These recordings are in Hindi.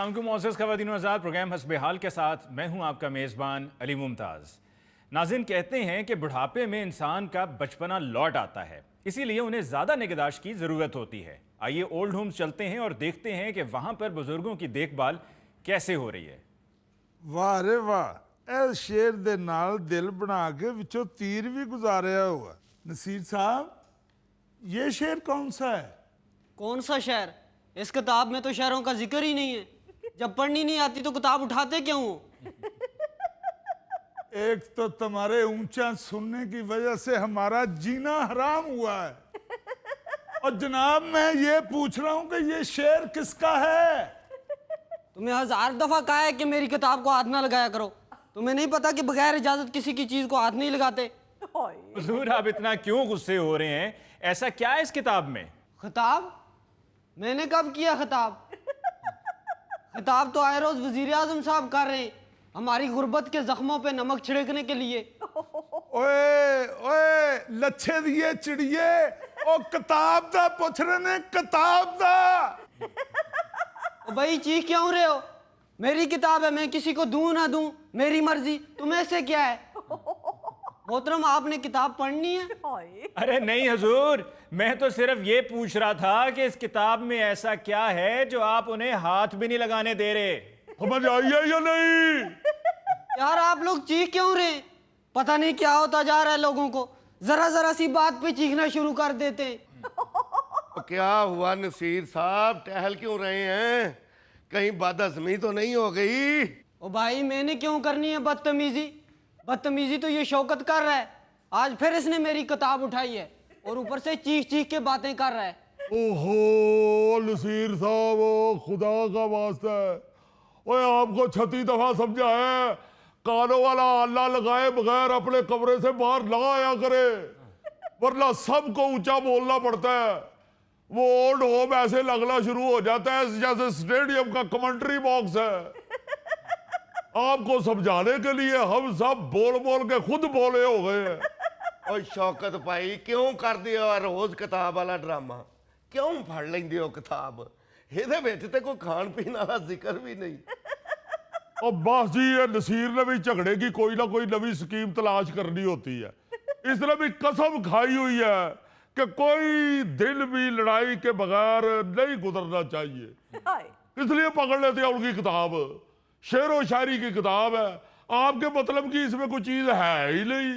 अस्सलाम वालेकुम मोअज़्ज़ज़ ख़वातीन व हज़रात, प्रोग्राम हस्ब-ए-हाल के साथ मैं हूं आपका मेज़बान अली मुमताज़। नाज़रीन, कहते हैं कि बुढ़ापे में इंसान का बचपना लौट आता है, इसीलिए उन्हें ज़्यादा निगहदाश्त की ज़रूरत होती है। आइए ओल्ड होम्स चलते हैं और देखते हैं कि वहाँ पर बुजुर्गों की देखभाल कैसे हो रही है। वाह रे वाह, ए शेर दे नाल दिल बना के विचों तीर भी गुजारिया हुआ। नसीर साहब, ये शेर कौन सा है? कौन सा शहर? इस किताब में तो शहरों का जिक्र ही नहीं है। जब पढ़नी नहीं आती तो किताब उठाते क्यों हो? एक तो तुम्हारे ऊंचा सुनने की वजह से हमारा जीना हराम हुआ है, और जनाब मैं ये पूछ रहा हूं कि ये शेर किसका है? तुम्हें 1000 दफा कहा है कि मेरी किताब को हाथ ना लगाया करो। तुम्हें नहीं पता कि बगैर इजाजत किसी की चीज को हाथ नहीं लगाते? हुजूर, आप इतना क्यों गुस्से हो रहे हैं? ऐसा क्या है इस किताब में? खिताब? मैंने कब किया खिताब? खिताब तो आए रोज वजीर आजम साहब कर रहे हैं, हमारी गुर्बत के जख्मों पे नमक छिड़कने के लिए। ओए ओए लच्छे दिए चिड़िए, ओ किताब दा पूछ रहे ने, किताब दा। ओ भाई चीख क्यों रहे हो? मेरी किताब है, मैं किसी को दूं ना दूं मेरी मर्जी, तुम्हें से क्या है? मोहतरम, आपने किताब पढ़नी है? अरे नहीं हुजूर, मैं तो सिर्फ ये पूछ रहा था कि इस किताब में ऐसा क्या है जो आप उन्हें हाथ भी नहीं लगाने दे रहे। समझ आई है या नहीं? यार आप लोग चीख क्यों रहे हैं? पता नहीं क्या होता जा रहा है लोगों को, जरा जरा सी बात पे चीखना शुरू कर देते हैं। तो क्या हुआ नसीर साहब, टहल क्यों रहे हैं? कहीं बदहज़मी तो नहीं हो गई? ओ भाई, मैंने क्यों करनी है बदतमीजी? बदतमीजी तो ये शौकत कर रहा है। आज फिर इसने मेरी किताब उठाई है और ऊपर से चीख चीख के बातें कर रहा है। ओहो नसीर साहब, खुदा का वास्ता है, ओए आपको 36 दफा समझा है, कानों वाला अल्लाह लगाए बगैर अपने कमरे से बाहर ना आया करे, वरना सबको ऊंचा बोलना पड़ता है। वो ओल्ड होम ऐसे लगना शुरू हो जाता है जैसे स्टेडियम का कमेंट्री बॉक्स है। आपको समझाने के लिए हम सब बोल बोल के खुद बोले हो गए हैं। और शौकत भाई, क्यों कर दिया रोज किताब वाला ड्रामा? क्यों फड़ लेंदे हो किताब? ਇਹਦੇ ਵਿੱਚ ਤੇ ਕੋਈ ਖਾਣ ਪੀਣ ਵਾਲਾ ਜ਼ਿਕਰ ਵੀ नहीं। और बस जी, ये नसीर ने भी झगड़े की कोई ना कोई नवी स्कीम तलाश करनी होती है। इसने भी कसम खाई हुई है कि कोई दिन भी लड़ाई के बगैर नहीं गुजरना चाहिए, इसलिए पकड़ लेते हैं उनकी किताब। शेरो शायरी की किताब है, आपके मतलब की इसमें कोई चीज है ही नहीं।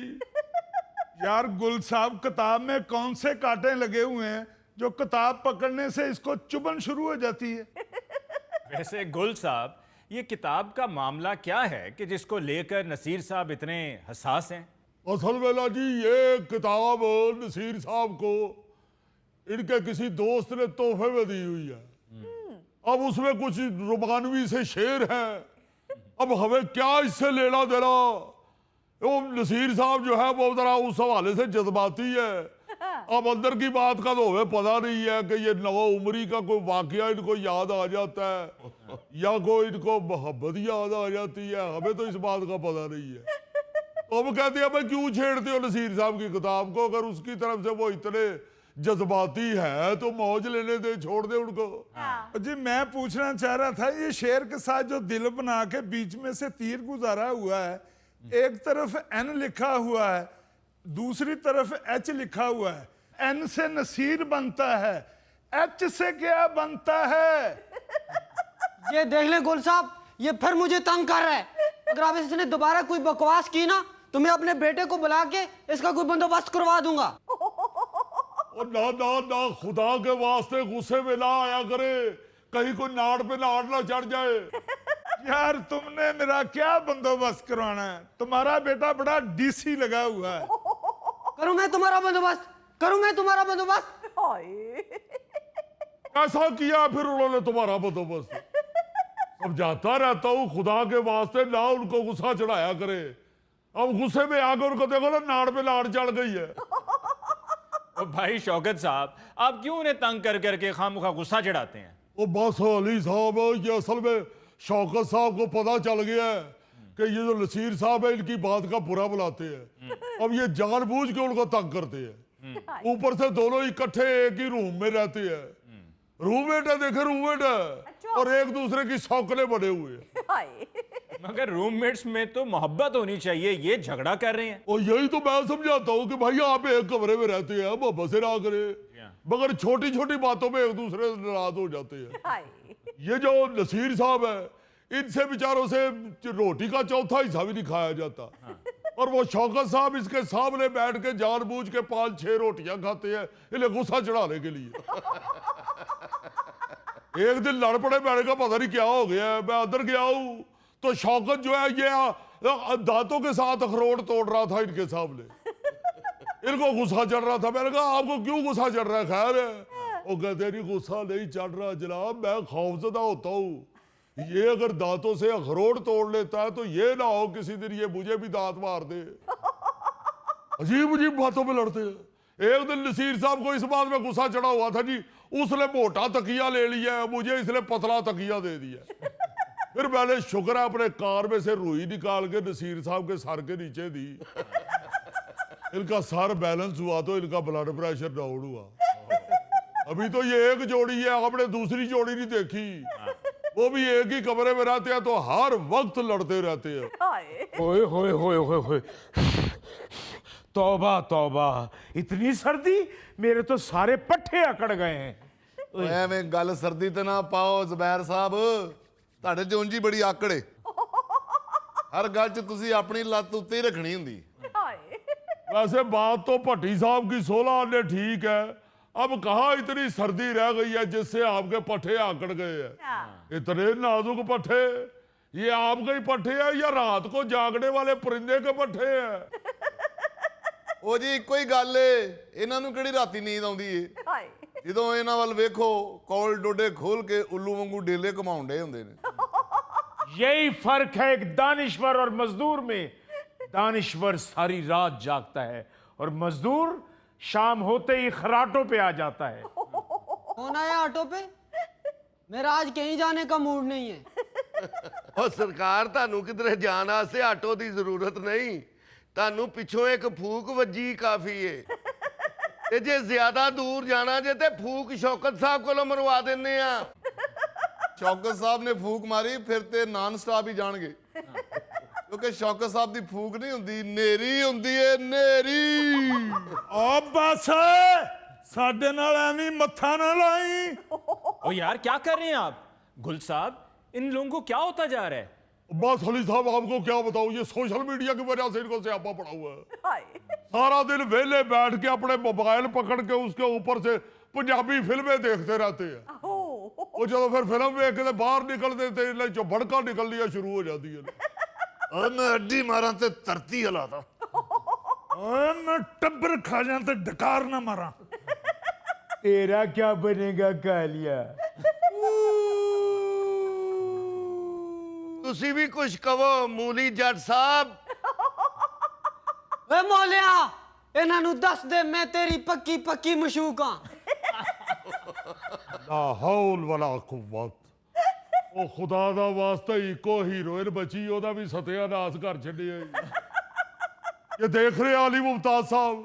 यार गुल साहब, किताब में कौन से कांटे लगे हुए हैं जो किताब पकड़ने से इसको चुभन शुरू हो जाती है? वैसे गुल साहब, ये किताब का मामला क्या है कि जिसको लेकर नसीर साहब इतने हसास हैं? असल में जी, ये किताब नसीर साहब को इनके किसी दोस्त ने तोहफे में दी हुई है। अब उसमें कुछ रोमानवी से शेर है, अब हमें क्या इससे लेना देना? वो नसीर साहब जो है वो जरा उस हवाले से जज्बाती है। अब अंदर की बात का तो हमें पता नहीं है कि ये नवा उमरी का कोई वाकया इनको याद आ जाता है या कोई इनको मोहब्बत याद आ जाती है, हमें तो इस बात का पता नहीं है। तो हम कहते हैं भाई क्यों छेड़ते हो नसीर साहब की किताब को? अगर उसकी तरफ से वो इतने जज्बाती है तो मौज लेने दे, छोड़ दे उनको। जी मैं पूछना चाह रहा था, ये शेर के साथ जो दिल बना के बीच में से तीर गुजारा हुआ है, एक तरफ एन लिखा हुआ है, दूसरी तरफ एच लिखा हुआ है। एन से नसीर बनता है, एच से क्या बनता है? ये देख ले गुल साहब, ये फिर मुझे तंग कर रहा है। अगर आप इसने दोबारा कोई बकवास की ना तो मैं अपने बेटे को बुला के इसका कोई बंदोबस्त करवा दूंगा। और ना ना ना, खुदा के वास्ते गुस्से में ना आया करे, कहीं कोई नाड़ पे नाड़ ना चढ़ जाए। यार तुमने मेरा क्या बंदोबस्त करवाना है? तुम्हारा बेटा बड़ा डीसी लगा हुआ है। करूं मैं तुम्हारा बंदोबस्त? करूं मैं तुम्हारा बंदोबस्त? ऐसा किया फिर उन्होंने तुम्हारा बंदोबस्त? समझाता रहता हूँ, खुदा के वास्ते ना उनको गुस्सा चढ़ाया करे। अब गुस्से में आकर उनको देखो ना, नाड़ पे नाड़ चढ़ गई है। और भाई शौकत साहब, आप क्यों उन्हें तंग कर करके खामखा गुस्सा चढ़ाते हैं? वो बस अली साहब, ये असल में शौकत साहब को पता चल गया है कि ये जो नसीर साहब है इनकी बात का बुरा बुलाते हैं। अब ये जानबूझ के उनको तंग करते हैं। ऊपर से दोनों इकट्ठे एक ही रूम में रहते हैं, रूममेट है, देखे रूममेट है, और एक दूसरे की सौकले बने हुए हैं। हाय मगर रूममेट्स में तो मोहब्बत होनी चाहिए, ये झगड़ा कर रहे हैं। और यही तो मैं समझाता हूँ कि भाई आप एक कमरे में रहते हैं, मोहब्बत से ना करें, मगर छोटी छोटी बातों में एक दूसरे से नाराज हो जाते हैं। हाय ये जो नसीर साहब है, इनसे बेचारों से रोटी का चौथा हिस्सा भी नहीं खाया जाता। और वो शौकत साहब इसके सामने बैठ के जानबूझ के 5-6 रोटियां खाते हैं, इन्हें गुस्सा चढ़ाने के लिए। एक दिन लड़ पड़े, मैंने कहा पता नहीं क्या हो गया है। मैं अंदर गया हूं तो शौकत जो है ये दांतों के साथ अखरोट तोड़ रहा था इनके सामने। इनको गुस्सा चढ़ रहा था। मैंने कहा आपको क्यों गुस्सा चढ़ रहा है? खैर है। वो कहते नहीं गुस्सा नहीं चढ़ रहा जनाब, मैं खौफजदा होता हूँ। ये अगर दांतों से अखरोट तोड़ लेता है तो ये ना हो किसी दिन ये मुझे भी दांत मार दे। अजीब अजीब बातों में लड़ते हैं। एक दिन नसीर साहब को इस बात में गुस्सा चढ़ा हुआ था जी, उसने मोटा तकिया ले लिया है, मुझे इसने पतला तकिया दे दिया। फिर मैंने शुक्र है अपने कार में से रुई निकाल के नसीर साहब के सर के नीचे दी। इनका सर बैलेंस हुआ तो इनका ब्लड प्रेशर डाउन हुआ। अभी तो ये एक जोड़ी है, आपने दूसरी जोड़ी नहीं देखी। वो भी एक ही कमरे में रहते हैं तो हर वक्त लड़ते रहते हैं। हाय ओए होए होए होए होए, तौबा तौबा, इतनी सर्दी, मेरे तो सारे पट्ठे अकड़ गए हैं। ਐਵੇਂ ਗੱਲ ਸਰਦੀ ਤੇ ਨਾ ਪਾਓ ਜ਼ਬੈਰ ਸਾਹਿਬ, ਤੁਹਾਡੇ ਚ ਉਂਝ ਹੀ ਬੜੀ ਆਕੜ ਏ। ਹਰ ਗੱਲ 'ਚ ਤੁਸੀਂ ਆਪਣੀ ਲੱਤ ਉੱਤੇ ਹੀ ਰੱਖਣੀ ਹੁੰਦੀ। हाय वैसे बात तो भट्टी साहब की 16 आने ठीक है, अब कहाँ इतनी सर्दी रह गई है जिससे आपके पट्टे आकड़ गए हैं। इतने नाजुक पट्टे, ये आपके ही पट्टे हैं या रात को जागने वाले परिंदे के पट्टे हैं? ਉਹ ਜੀ ਇੱਕੋ ਹੀ ਗੱਲ ਏ, ਇਹਨਾਂ ਨੂੰ ਕਿਹੜੀ ਰਾਤੀ ਨੀਂਦ ਆਉਂਦੀ ਏ। हाय ਜਦੋਂ ਇਹਨਾਂ ਵੱਲ ਵੇਖੋ ਕੌਲ ਡੋਡੇ ਖੋਲ ਕੇ ਉੱਲੂ ਵਾਂਗੂ ਡੇਲੇ ਘਮਾਉਂਦੇ ਹੁੰਦੇ ਨੇ। यही फर्क है एक दानिश्वर और मजदूर में। दानिश्वर सारी रात जागता है और मजदूर शाम होते ही खराटों पे आ जाता है। कौन आया ऑटो पे? मेरा आज कहीं जाने का मूड नहीं है। ਉਹ ਸਰਕਾਰ ਤੁਹਾਨੂੰ ਕਿਧਰੇ ਜਾਣ ਵਾਸਤੇ ਆਟੋ ਦੀ ਜ਼ਰੂਰਤ ਨਹੀਂ, ਤੁਹਾਨੂੰ ਪਿੱਛੋਂ ਇੱਕ ਫੂਕ ਵੱਜੀ ਕਾਫੀ ਏ। ਤੇ ਜੇ ਜ਼ਿਆਦਾ ਦੂਰ ਜਾਣਾ ਜੇ ਤੇ ਫੂਕ ਸ਼ੌਕਤ ਸਾਹਿਬ ਕੋਲੋਂ ਮਰਵਾ ਦਿੰਨੇ ਆ। ਸ਼ੌਕਤ ਸਾਹਿਬ ਨੇ ਫੂਕ ਮਾਰੀ ਫਿਰ ਤੇ ਨਾਨ ਸਟਾਪ ਹੀ ਜਾਣਗੇ, ਕਿਉਂਕਿ ਸ਼ੌਕਤ ਸਾਹਿਬ ਦੀ ਫੂਕ ਨਹੀਂ ਹੁੰਦੀ, ਨੇਰੀ ਹੁੰਦੀ ਏ, ਨੇਰੀ। आ बस साडे नाल एवें मत्था ना लाई। ओ यार क्या कर रहे हैं आप? गुल साहब, इन लोगों को क्या होता जा रहा है? बस अली साहब आपको क्या बताऊं, ये सोशल मीडिया की वजह से इनको स्यापा पड़ा हुआ है। हाय सारा दिन वेले बैठ के अपने मोबाइल पकड़ के उसके ऊपर से पंजाबी फिल्में देखते रहते हैं। हो वो जो फिर फिल्म देख के बाहर निकलते थे जो भड़का निकलनी शुरू हो जाती है। ਓਏ ਮੈਂ ਅੱਡੀ ਮਾਰਾਂ ਤੇ ਧਰਤੀ ਹਿਲਾਦਾ। मैं टब्बर खा जाते डकार ना मारा। तेरा क्या बनेगा कालिया? ਤੁਸੀਂ ਵੀ ਕੁਝ ਕਹੋ ਮੂਲੀ ਜੱਟ ਸਾਹਿਬ। वे मौलिया, इन्हां नू दस दे मैं तेरी पक्की पक्की मशूक हाँ। ला हौल वला कुव्वत। ओ खुदा दा वास्ता इको हीरोइन बची, ओदा भी सत्यानाश कर छड़िया। ये देख रहे आली मुमताज साहब,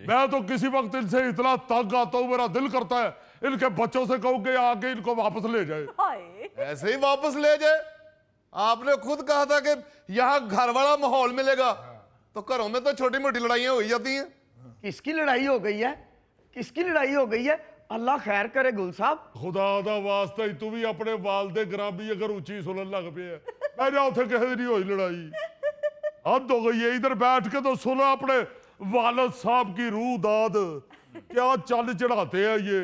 मैं तो किसी वक्त इनसे इतना तंग आता हूँ, मेरा दिल करता है इनके बच्चों से कहूँ कि आके इनको वापस ले जाए। हाय ऐसे ही वापस ले जाए। आपने खुद कहा था कि यहाँ घर वाला माहौल मिलेगा, तो घरों में तो छोटी मोटी लड़ाइयाँ हो ही जाती हैं। किसकी लड़ाई हो गई है? किसकी लड़ाई हो गई है? अल्लाह खैर करे गुल साहब। खुदा दा वास्ता ही तू भी अपने वालदे ग्रामी अगर ऊंची सुनन लग पे है। मैं जा उथे किसी नहीं हुई लड़ाई, हद हो गई है। इधर बैठ के तो सुनो अपने वालद साहब की रूह दाद, क्या चल चढ़ाते हैं ये,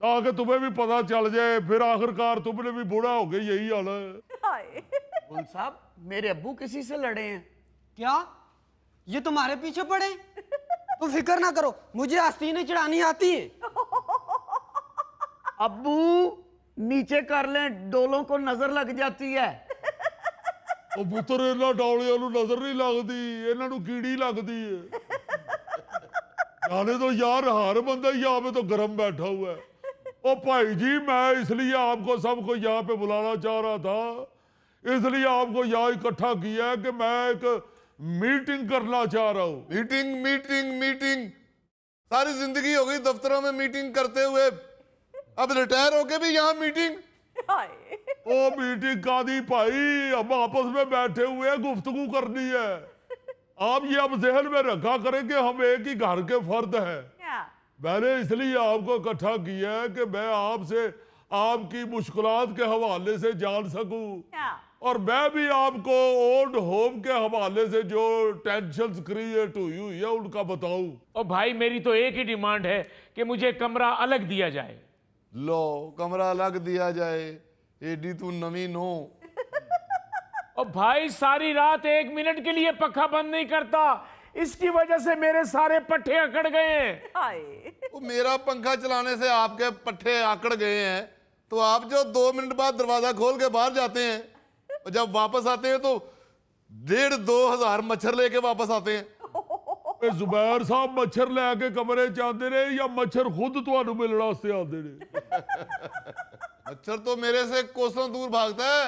ताकि तुम्हें भी पता चल जाए। फिर आखिरकार तुमने भी बूढ़ा हो गई, यही हाल है। हाय गुल साहब, मेरे अब्बू किसी से लड़े हैं? क्या ये तुम्हारे पीछे पड़े? तुम फिक्र ना करो, मुझे आस्तीनें चढ़ानी आती है। अब्बू नीचे कर लें, डोलों को नजर लग जाती है। ਉਹ ਪੁੱਤਰ ਇਹਨਾਂ ਡੌਲਿਆਂ ਨੂੰ ਨਜ਼ਰ नहीं लगती, ਇਹਨਾਂ ਨੂੰ कीड़ी लगती है। जाने तो यार हर बंदा यहाँ पे तो गर्म बैठा हुआ है। ओ भाई जी, मैं इसलिए आपको सबको यहाँ पे बुलाना चाह रहा था, इसलिए आपको यहाँ इकट्ठा किया है कि मैं एक मीटिंग करना चाह रहा हूँ। मीटिंग मीटिंग मीटिंग, सारी जिंदगी हो गई दफ्तरों में मीटिंग करते हुए। अब रिटायर होके भी यहाँ मीटिंग। हाय ओ मीटिंग का दी भाई, हम आपस में बैठे हुए हैं, गुफ्तगू करनी है। आप ये अब जहन में रखा करें कि हम एक ही घर के फर्द हैं। या मैंने इसलिए आपको इकट्ठा किया है कि मैं आपसे आपकी मुश्किलात के हवाले से जान सकूं, या और मैं भी आपको ओल्ड होम के हवाले से जो टेंशन क्रिएट हुई है उनका बताऊं। और भाई मेरी तो एक ही डिमांड है कि मुझे कमरा अलग दिया जाए। लो कमरा अलग दिया जाए, एडी तू नवी नो। और भाई सारी रात 1 मिनट के लिए पक्का बंद नहीं करता, इसकी वजह से मेरे सारे पट्टे अकड़ गए हैं। हाय वो मेरा पंखा चलाने से आपके पट्टे आकड़ गए हैं, तो आप जो 2 मिनट बाद दरवाजा खोल के बाहर जाते हैं और जब वापस आते हैं तो 1,500-2 हज़ार मच्छर लेके वापस आते हैं। ए जुबैर साहब मच्छर लैके कमरे च आंदे ने या मच्छर खुद तुहानू मिलने वास्ते आंदे ने? मच्छर तो मेरे से कोसों दूर भागता है।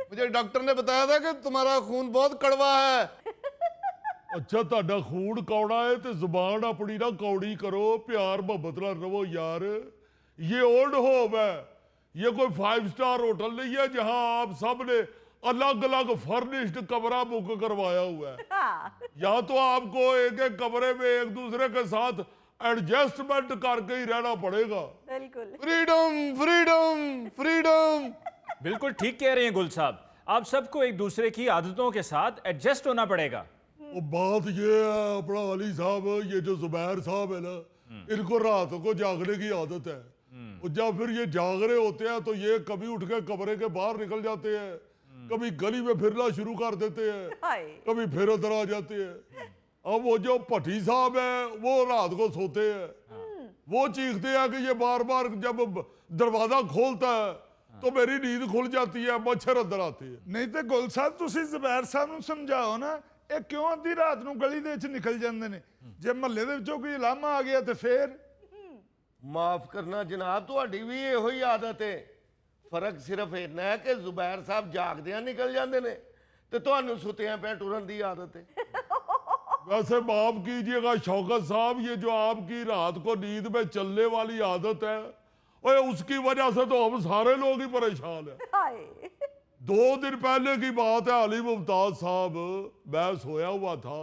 मुझे डॉक्टर ने बताया था कि तुम्हारा खून बहुत कड़वा है। अच्छा ਤੁਹਾਡਾ खून कौड़ा है तो जुबान अपनी ना कौड़ी करो, प्यार मोहब्बत नाल रहो यार। ये ओल्ड होम है, ये कोई 5 स्टार होटल नहीं है जहां आप सब ने अलग अलग फर्निश्ड कमरा बुक करवाया हुआ है। हाँ या तो आपको एक एक कमरे में एक दूसरे के साथ एडजस्टमेंट करके ही रहना पड़ेगा। बिल्कुल फ्रीडम फ्रीडम फ्रीडम। बिल्कुल ठीक कह रहे हैं गुल साहब, आप सबको एक दूसरे की आदतों के साथ एडजस्ट होना पड़ेगा। वो बात ये है अपना अली साहब, ये जो जुबैर साहब है ना, इनको रात को जागने की आदत है। और जब फिर ये जाग रहे होते हैं तो ये कभी उठ के कमरे के बाहर निकल जाते हैं, कभी गली में फिरना शुरू कर देते हैं, हाय कभी फिर अंदर आ जाते हैं। अब वो जो भट्टी साहब है वो रात को सोते हैं, वो चीखते हैं कि ये बार बार जब दरवाजा खोलता है तो मेरी नींद खुल जाती है, मच्छर अंदर आते हैं। ਨਹੀਂ ਤੇ ਗੁਲ ਸਾਹਿਬ ਤੁਸੀਂ ਜ਼ਬੈਰ ਸਾਹਿਬ ਨੂੰ ਸਮਝਾਓ ਨਾ, ਇਹ ਕਿਉਂ ਅੱਧੀ ਰਾਤ ਨੂੰ ਗਲੀ ਦੇ ਵਿੱਚ ਨਿਕਲ ਜਾਂਦੇ ਨੇ? ਜੇ ਮਹੱਲੇ ਦੇ ਵਿੱਚੋਂ ਕੋਈ ਲਾਮਾ ਆ ਗਿਆ ਤੇ ਫੇਰ? ਮਾਫ ਕਰਨਾ ਜਨਾਬ, ਤੁਹਾਡੀ ਵੀ ਇਹੋ ਹੀ ਆਦਤ ਹੈ। ਫਰਕ ਸਿਰਫ ਇੰਨਾ ਹੈ ਕਿ ਜ਼ੁਬੈਰ ਸਾਹਿਬ ਜਾਗਦਿਆਂ ਨਿਕਲ ਜਾਂਦੇ ਨੇ ਤੇ ਤੁਹਾਨੂੰ ਸੁੱਤਿਆਂ ਪਿਆ ਟੁਰਨ ਦੀ ਆਦਤ ਹੈ। वैसे माफ कीजिएगा शौकत साहब, ये जो आपकी रात को नींद में चलने वाली आदत है, ओए उसकी वजह से तो हम सारे लोग ही परेशान हैं। हाय 2 दिन पहले की बात है अली मुमताज साहब, मैं सोया हुआ था,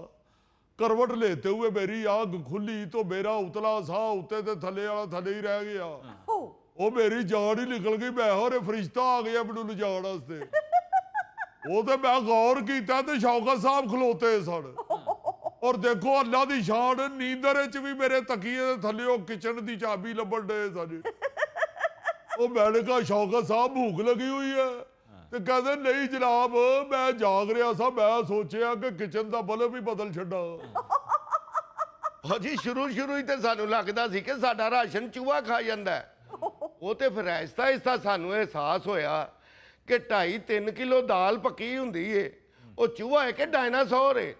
करवट लेते हुए मेरी आंख खुली तो मेरा उतला सा उत्ते ते थले वाला थले ही रह गया। हो वो मेरी जान ही निकल गई। मैं और फरिश्ता आ गया मैनू लिजाण वास्ते। वो तो मैं गौर किया तो शौकत साहब खलोते सन, और देखो अल्लाह दी शान, नींदर च भी मेरे तकिए दे थल्ले किचन दी चाबी लभण डे सन। वो मैंने कहा शौकत साहब भूख लगी हुई है, तो कहते नहीं जनाब मैं जाग रहा सा, मैं सोचा कि किचन का बल्ब ही बदल छड्डा। ਭਾਜੀ ਸ਼ੁਰੂ ਹੀ ਤੇ ਸਾਨੂੰ ਲੱਗਦਾ ਸੀ ਕਿ ਸਾਡਾ ਰਾਸ਼ਨ ਚੂਹਾ ਖਾ ਜਾਂਦਾ ਹੈ। ਉਹ ਤੇ ਫਿਰ ਆਹਿਸਤਾ ਆਹਿਸਤਾ ਸਾਨੂੰ ਅਹਿਸਾਸ ਹੋਇਆ ਕਿ 2.5-3 ਕਿਲੋ ਦਾਲ ਪੱਕੀ ਹੁੰਦੀ ਏ, ਉਹ ਚੂਹਾ ਹੈ ਕਿ ਡਾਇਨਾਸੌਰ ਏ।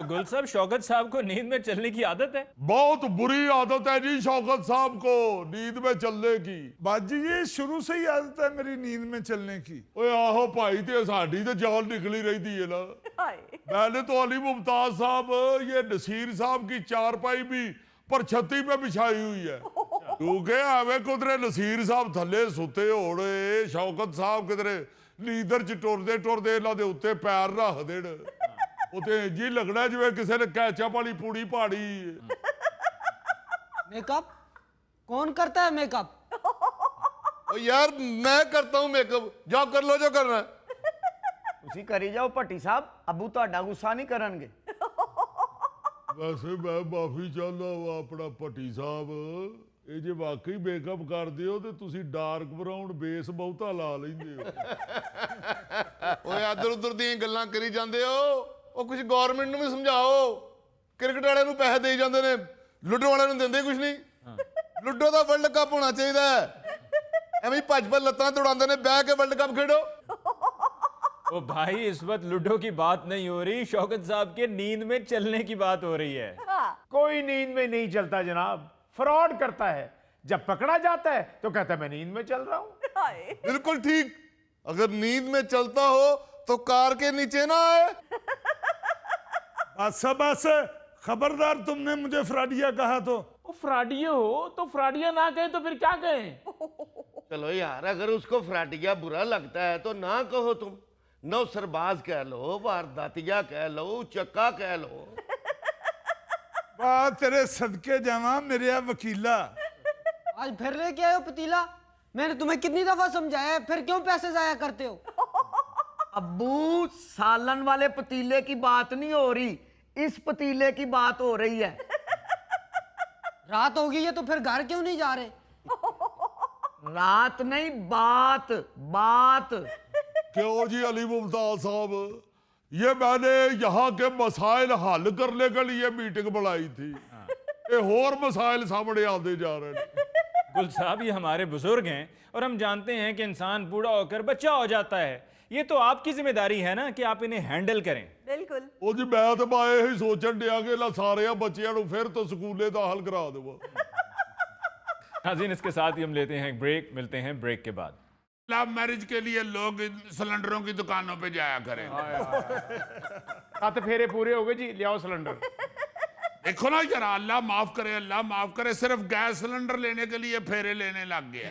गुल साहब, शौकत साहब को नींद में चलने की आदत है। बहुत बुरी आदत है जी शौकत साहब को नींद में चलने की। बाजी ये शुरू से ही आदत है मेरी नींद में चलने की। ओए आहो भाई, ते साडी ते जान निकली रहती है ना। हाय मैंने तो अली मुमताज साहब ये नसीर साहब की चारपाई भी पर छत्ती पे बिछाई हुई है, क्योंकि एवं कुदरे नसीर साहब थले सुते होने, शौकत साहब किधरे नींदर च टुरदे टुरदे इन्हां दे उत्ते पैर रख देण, उते जी लगना जिवें किसी ने कैचअप वाली पूड़ी पाड़ी। मेकअप कौन करता है मेकअप? ओ यार मैं करता हूं मेकअप, जाओ कर लो जो करना है। ਤੁਸੀਂ ਕਰੀ ਜਾਓ ਭੱਟੀ ਸਾਹਿਬ, ਅੱਬੂ ਤੁਹਾਡਾ ਗੁੱਸਾ ਨਹੀਂ ਕਰਨਗੇ। वैसे मैं माफी चाहना वा अपना भट्टी साहब, ये जे वाकई मेकअप करते हो तो तुसी डार्क ब्राउन बेस बहुता ला लेंदे हो। ਓਏ ਇੱਧਰ ਉੱਧਰ ਦੀਆਂ ਗੱਲਾਂ ਕਰੀ ਜਾਂਦੇ ਹੋ, ਉਹ ਕੁਝ ਗਵਰਨਮੈਂਟ ਨੂੰ ਵੀ ਸਮਝਾਓ। ਕ੍ਰਿਕਟ ਵਾਲਿਆਂ ਨੂੰ ਪੈਸੇ ਦੇਈ ਜਾਂਦੇ ਨੇ, ਲੁੱਡੋ ਵਾਲਿਆਂ ਨੂੰ ਦਿੰਦੇ ਕੁਝ ਨਹੀਂ। ਲੁੱਡੋ ਦਾ ਵਰਲਡ ਕੱਪ ਹੋਣਾ ਚਾਹੀਦਾ ਹੈ, ਐਵੇਂ ਹੀ ਭੱਜ ਭੱਜ ਲੱਤਾਂ ਤੋੜਾਉਂਦੇ ਨੇ, ਬਹਿ ਕੇ ਵਰਲਡ ਕੱਪ ਖੇਡੋ। ओ भाई, इस वक्त लूडो की बात नहीं हो रही, शौकत साहब के नींद में चलने की बात हो रही है। कोई नींद में नहीं चलता जनाब, फ्रॉड करता है। जब पकड़ा जाता है तो कहता है मैं नींद में चल रहा हूं। हाय बिल्कुल ठीक, अगर नींद में चलता हो तो कार के नीचे ना आए। बस बस, खबरदार तुमने मुझे फ्रॉडिया कहा तो। वो फ्राडिये हो तो फ्राडिया ना कहे तो फिर क्या कहें? चलो यार, अगर उसको फ्राटिया बुरा लगता है तो ना कहो तुम। नौसरबाज कह लो, वारदातिया कह लो, चक्का कह लो। बात तेरे सदके जावा मेरे वकीला। आज फिर लेके आए हो पतीला? मैंने तुम्हें कितनी दफा समझाया है, फिर क्यों पैसे जाया करते हो? अब्बू, सालन वाले पतीले की बात नहीं हो रही, इस पतीले की बात हो रही है। रात हो गई है तो फिर घर क्यों नहीं जा रहे? रात नहीं, बात बात। क्यों जी अली मुमताज साहब, ये मैंने यहाँ के मसाइल हल करने के लिए मीटिंग बुलाई थी। ये और मसाइल सामने आते जा रहे हैं। गुल साहब, ये हमारे बुजुर्ग हैं और हम जानते हैं कि इंसान बूढ़ा होकर बच्चा हो जाता है। ये तो आपकी जिम्मेदारी है ना कि आप इन्हें हैंडल करें। बिल्कुल। ਉਹ ਜੀ ਮੈਂ ਤਾਂ ਬਾਏ ਹੀ ਸੋਚਣ ਡਿਆ ਕਿ ਲਾ ਸਾਰਿਆਂ ਬੱਚਿਆਂ ਨੂੰ ਫਿਰ ਤੋਂ ਸਕੂਲੇ ਦਾਖਲ ਕਰਾ ਦੇਵਾਂ। नाज़रीन, इसके साथ ही हम लेते हैं एक ब्रेक, मिलते हैं ब्रेक के बाद। लव मैरिज के लिए लोग इन सिलेंडरों की दुकानों पे जाया करें। 7 फेरे पूरे हो गए जी, ले आओ सिलेंडर। देखो ना जरा, अल्लाह माफ करे, अल्लाह माफ करे, सिर्फ गैस सिलेंडर लेने के लिए फेरे लेने लग गया।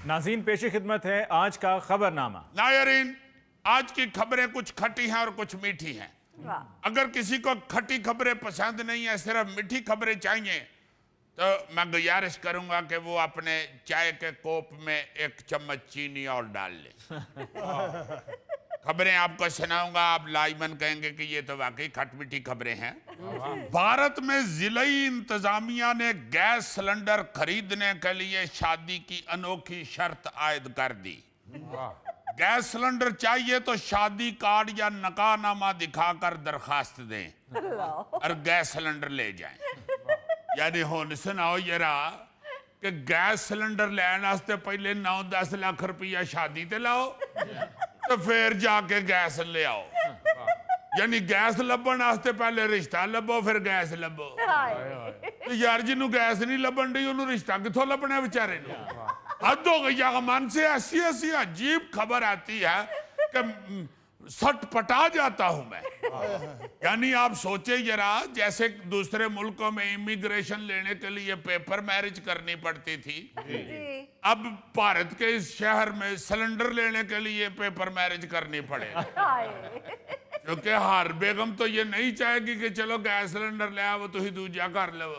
नाज़रीन, पेश खिदमत है आज का खबरनामा। नायरीन, आज की खबरें कुछ खट्टी हैं और कुछ मीठी हैं। अगर किसी को खट्टी खबरें पसंद नहीं है, सिर्फ मीठी खबरें चाहिए, तो मैं गुजारिश करूंगा कि वो अपने चाय के कोप में 1 चम्मच चीनी और डाल ले। खबरें आपको सुनाऊंगा, आप लाइमन कहेंगे कि ये तो वाकई खट मीठी खबरें हैं। भारत में जिलाई इंतजामिया ने गैस सिलेंडर खरीदने के लिए शादी की अनोखी शर्त आयद कर दी। गैस सिलेंडर चाहिए तो शादी कार्ड या नकाहनामा दिखाकर दरखास्त दें और गैस सिलेंडर ले जाएं। यानी हुन सुनाओ जरा कि गैस सिलेंडर लैन वास्ते पहले 9-10 लाख रुपया शादी ते लाओ, तो फिर जाके गैस ले आओ। यानी गैस लभन वास्ते पहले रिश्ता लभो, फिर गैस लभो। तो यार जिन्हों गैस नहीं लभन दी, उन्होंने रिश्ता किथों लभना बेचारे नूं? हद हो गई है। मन से ऐसी ऐसी अजीब खबर आती है कि सट पटा जाता हूं मैं। यानी आप सोचे जरा, जैसे दूसरे मुल्कों में इमिग्रेशन लेने के लिए पेपर मैरिज करनी पड़ती थी, अब भारत के इस शहर में सिलेंडर लेने के लिए पेपर मैरिज करनी पड़े। क्योंकि हर बेगम तो ये नहीं चाहेगी कि चलो गैस सिलेंडर ले आओ तुम दूजा कर लो,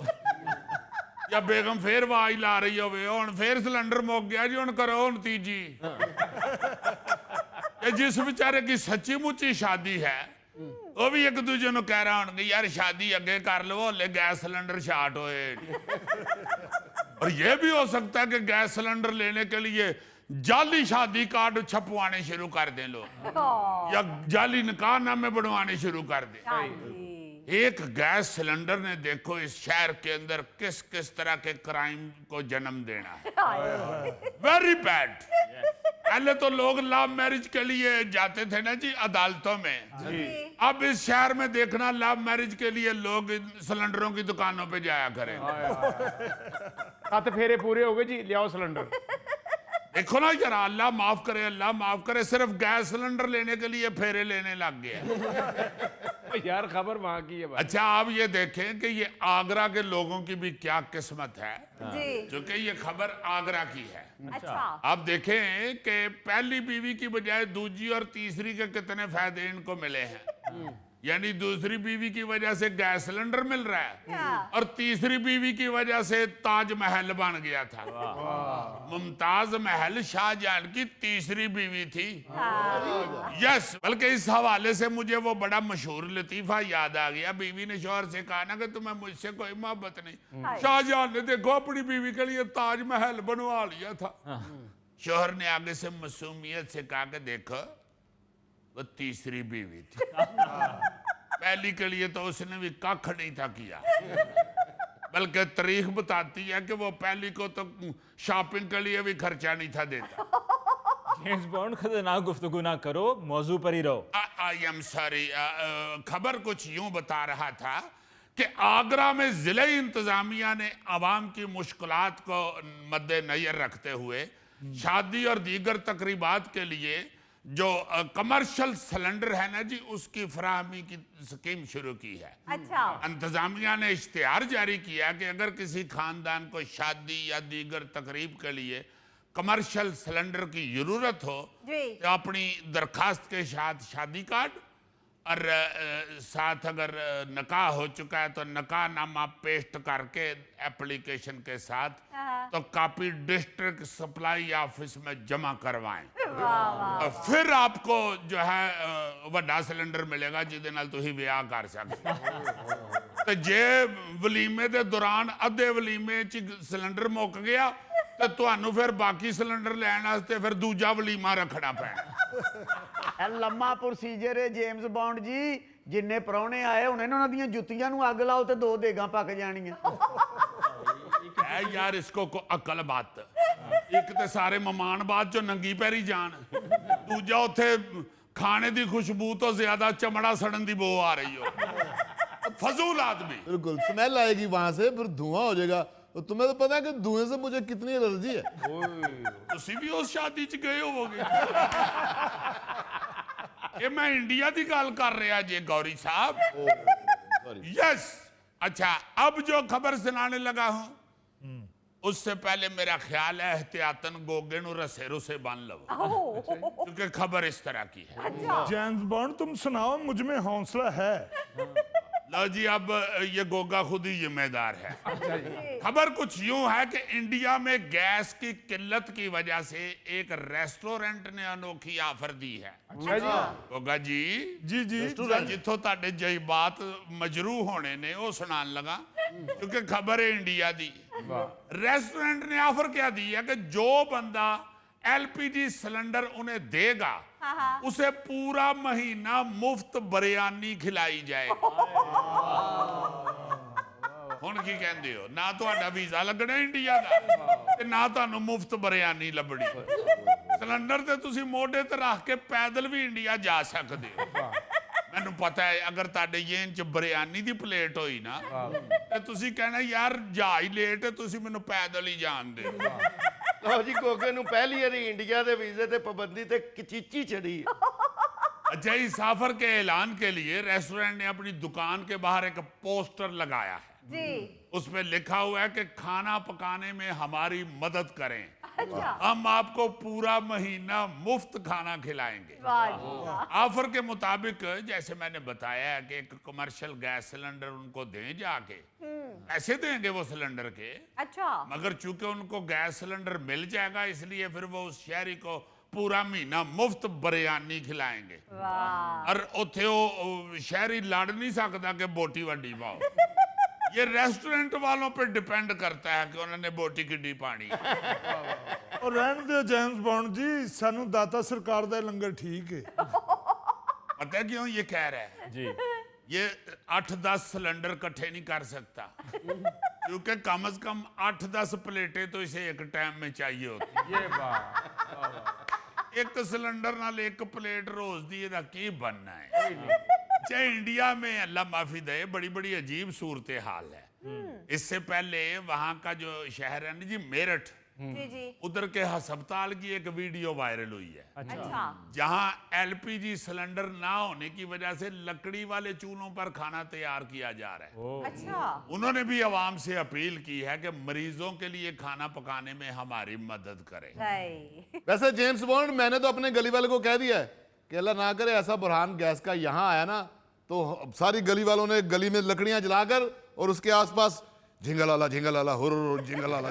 या बेगम फिर आवाज ला रही होवे हुण फिर सिलेंडर मुक गया जी, हुण करो हुण तीजी। जिस बेचारे की सच्ची मुच्ची शादी है, वो भी एक दूजे को कह रहा होंगे यार शादी अगे कर लो, हले गैस सिलेंडर शार्ट होए। और ये भी हो सकता है कि गैस सिलेंडर लेने के लिए जाली शादी कार्ड छपवाने शुरू कर दें लोग, या जाली निकाहनामे बनवाने शुरू कर दें। एक गैस सिलेंडर ने देखो इस शहर के अंदर किस किस तरह के क्राइम को जन्म देना है। Very bad. पहले तो लोग लव मैरिज के लिए जाते थे ना जी अदालतों में, अब इस शहर में देखना लव मैरिज के लिए लोग सिलेंडरों की दुकानों पे जाया करें। 7 फेरे पूरे हो गए जी, ले आओ सिलेंडर। देखो ना जरा, अल्लाह माफ करे, अल्लाह माफ करे, सिर्फ गैस सिलेंडर लेने के लिए फेरे लेने लग गया। यार खबर वहां की है भाई। अच्छा, आप ये देखें कि ये आगरा के लोगों की भी क्या किस्मत है, क्योंकि ये खबर आगरा की है। अच्छा। आप देखें कि पहली बीवी की बजाय दूसरी और तीसरी के कितने फायदे इनको मिले हैं। यानी दूसरी बीवी की वजह से गैस सिलेंडर मिल रहा है, और तीसरी बीवी की वजह से ताजमहल बन गया था। मुमताज महल शाहजहां की तीसरी बीवी थी। यस, बल्कि इस हवाले से मुझे वो बड़ा मशहूर लतीफा याद आ गया। बीवी ने शौहर से कहा ना कि तुम्हें मुझसे कोई मोहब्बत नहीं, शाहजहां ने देखो अपनी बीवी के लिए ताजमहल बनवा लिया था। शौहर ने आगे से मासूमियत से कहा कि देखो वो तीसरी बीवी थी, पहली के लिए तो उसने भी कख नहीं था किया, बल्कि तारीख बताती है कि वो पहली को तो शॉपिंग के लिए भी खर्चा नहीं था देता। जेम्स बॉन्ड, खतरनाक गुफ्तगू ना करो, मौजू पर ही रहो। I am sorry. खबर कुछ यूं बता रहा था कि आगरा में जिले इंतजामिया ने आवाम की मुश्किलात को मद्देनजर रखते हुए शादी और दीगर तकरीबात के लिए जो कमर्शियल सिलेंडर है ना जी, उसकी फराहमी की स्कीम शुरू की है। अच्छा। इंतजामिया ने इश्तिहार जारी किया कि अगर किसी खानदान को शादी या दीगर तकरीब के लिए कमर्शियल सिलेंडर की जरूरत हो जी। तो अपनी दरखास्त के साथ शादी कार्ड और साथ अगर नकाह हो चुका है तो नकाहनामा पेस्ट करके एप्लीकेशन के साथ तो कॉपी डिस्ट्रिक्ट सप्लाई ऑफिस में जमा करवाएं। और फिर आपको जो है वड्डा सिलेंडर मिलेगा जिसदे नाल तुसीं विआह कर सकते हो। तो जे वलीमे दे दौरान अद्धे वलीमे च सिलेंडर मुक गया तो ਤੁਹਾਨੂੰ फिर बाकी सिलेंडर लैण वास्ते फिर दूजा वलीमा रखना पैना। लम्मा प्रोसीजर है जेम्स बॉन्ड जी, जिन्ने परौने आए हुणे ने उन्हां दियां जुत्तियां नूं अग लाओ ते 2 देगां पक जाणियां। है यार, इसको को अकल बात। एक तो सारे मेहमान बाद चो नंगी पैरी जान, दूजा उत्थे खाने की खुशबू तो ज्यादा चमड़ा सड़न की बो आ रही हो। फजूल आदमी। बिल्कुल स्मेल आएगी वहां से, फिर धुआं हो जाएगा। तो तुम्हें तो पता है कि धुएं से मुझे कितनी एलर्जी है। तुसी भी उस शादी च गए होवोगे। ये मैं इंडिया की गल कर रहा जी गौरी साहब। यस। अच्छा, अब जो खबर सुनाने लगा हूं उससे पहले मेरा ख्याल है एहतियातन गोगे नु रसे रुसे बांध लो, क्योंकि खबर इस तरह की है। जेम्स बॉन्ड तुम सुनाओ, मुझ में हौसला है। लो जी, अब ये गोगा खुद ही जिम्मेदार है। खबर कुछ यूं है कि इंडिया में गैस की किल्लत की वजह से एक रेस्टोरेंट ने अनोखी ऑफर दी है। गोगा जी जी जी जिथों ताडे जज्बात मजरू होने ने वो सुनान लगा, क्योंकि खबर है इंडिया दी। रेस्टोरेंट ने ऑफर क्या दी है कि जो बंदा एलपीजी सिलेंडर उन्हें देगा उसे पूरा महीना मुफ्त बिरयानी खिलाई जाएगी। हुण की कहंदे हो, ना तुहाडा वीजा लगना इंडिया दा ते ना तुहानू मुफ्त बिरयानी लभनी। सिलेंडर ते तुसी मोढे ते रख के पैदल भी इंडिया जा सकदे हो। मैनू पता है अगर तुहाडे येन च बिरयानी दी प्लेट होई ना ते तुसी कहना यार जहाज लेट है, तुसी मैनू पैदल ही जान दे। लो जी, गोगे नूं पहली बारी इंडिया दे वीजे ते पाबंदी ते किचीची चढ़ी। अच्छा, इस ऑफर के ऐलान के लिए रेस्टोरेंट ने अपनी दुकान के बाहर एक पोस्टर लगाया है जी। उसमें लिखा हुआ है कि खाना पकाने में हमारी मदद करें। अच्छा। हम आपको पूरा महीना मुफ्त खाना खिलाएंगे। ऑफर के मुताबिक जैसे मैंने बताया है कि एक कमर्शियल गैस सिलेंडर उनको दें जाके, पैसे देंगे वो सिलेंडर के। अच्छा। मगर चूंकि उनको गैस सिलेंडर मिल जाएगा इसलिए फिर वो उस शहरी को पूरा महीना मुफ्त बिरयानी खिलाएंगे। और उथे वो शहरी लड़ नहीं सकता कि बोटी वड्डी पाओ। ये रेस्टोरेंट वालों पे डिपेंड करता है कि उन्होंने बोटी किड्डी पानी। और रहने दो जेम्स बॉन्ड जी, सानू दाता सरकार दा लंगर ठीक है। पता है क्यों ये कह रहा है जी। ये 8-10 सिलेंडर इकट्ठे नहीं कर सकता, क्योंकि कम से कम 8-10 प्लेटें तो इसे एक टाइम में चाहिए होती। ये बात। एक सिलेंडर नाल एक प्लेट रोज दी एदा की बनना है। चाहे इंडिया में अल्लाह माफी दे बड़ी बड़ी अजीब सूरत हाल है। इससे पहले वहां का जो शहर है ना जी मेरठ, जी जी। उधर के अस्पताल की एक वीडियो वायरल हुई है। अच्छा। जहां एलपीजी सिलेंडर ना होने की वजह से लकड़ी वाले चूल्हों पर खाना तैयार किया जा रहा है। अच्छा। उन्होंने भी आवाम से अपील की है कि मरीजों के लिए खाना पकाने में हमारी मदद करें। नहीं। वैसे जेम्स बॉन्ड, मैंने तो अपने गली वाले को कह दिया है कि अल्लाह ना करे ऐसा बुरहान गैस का यहाँ आया ना तो सारी गली वालों ने गली में लकड़ियां जलाकर और उसके आसपास झिंगलाला झिंगलाला हुर झिंगलाला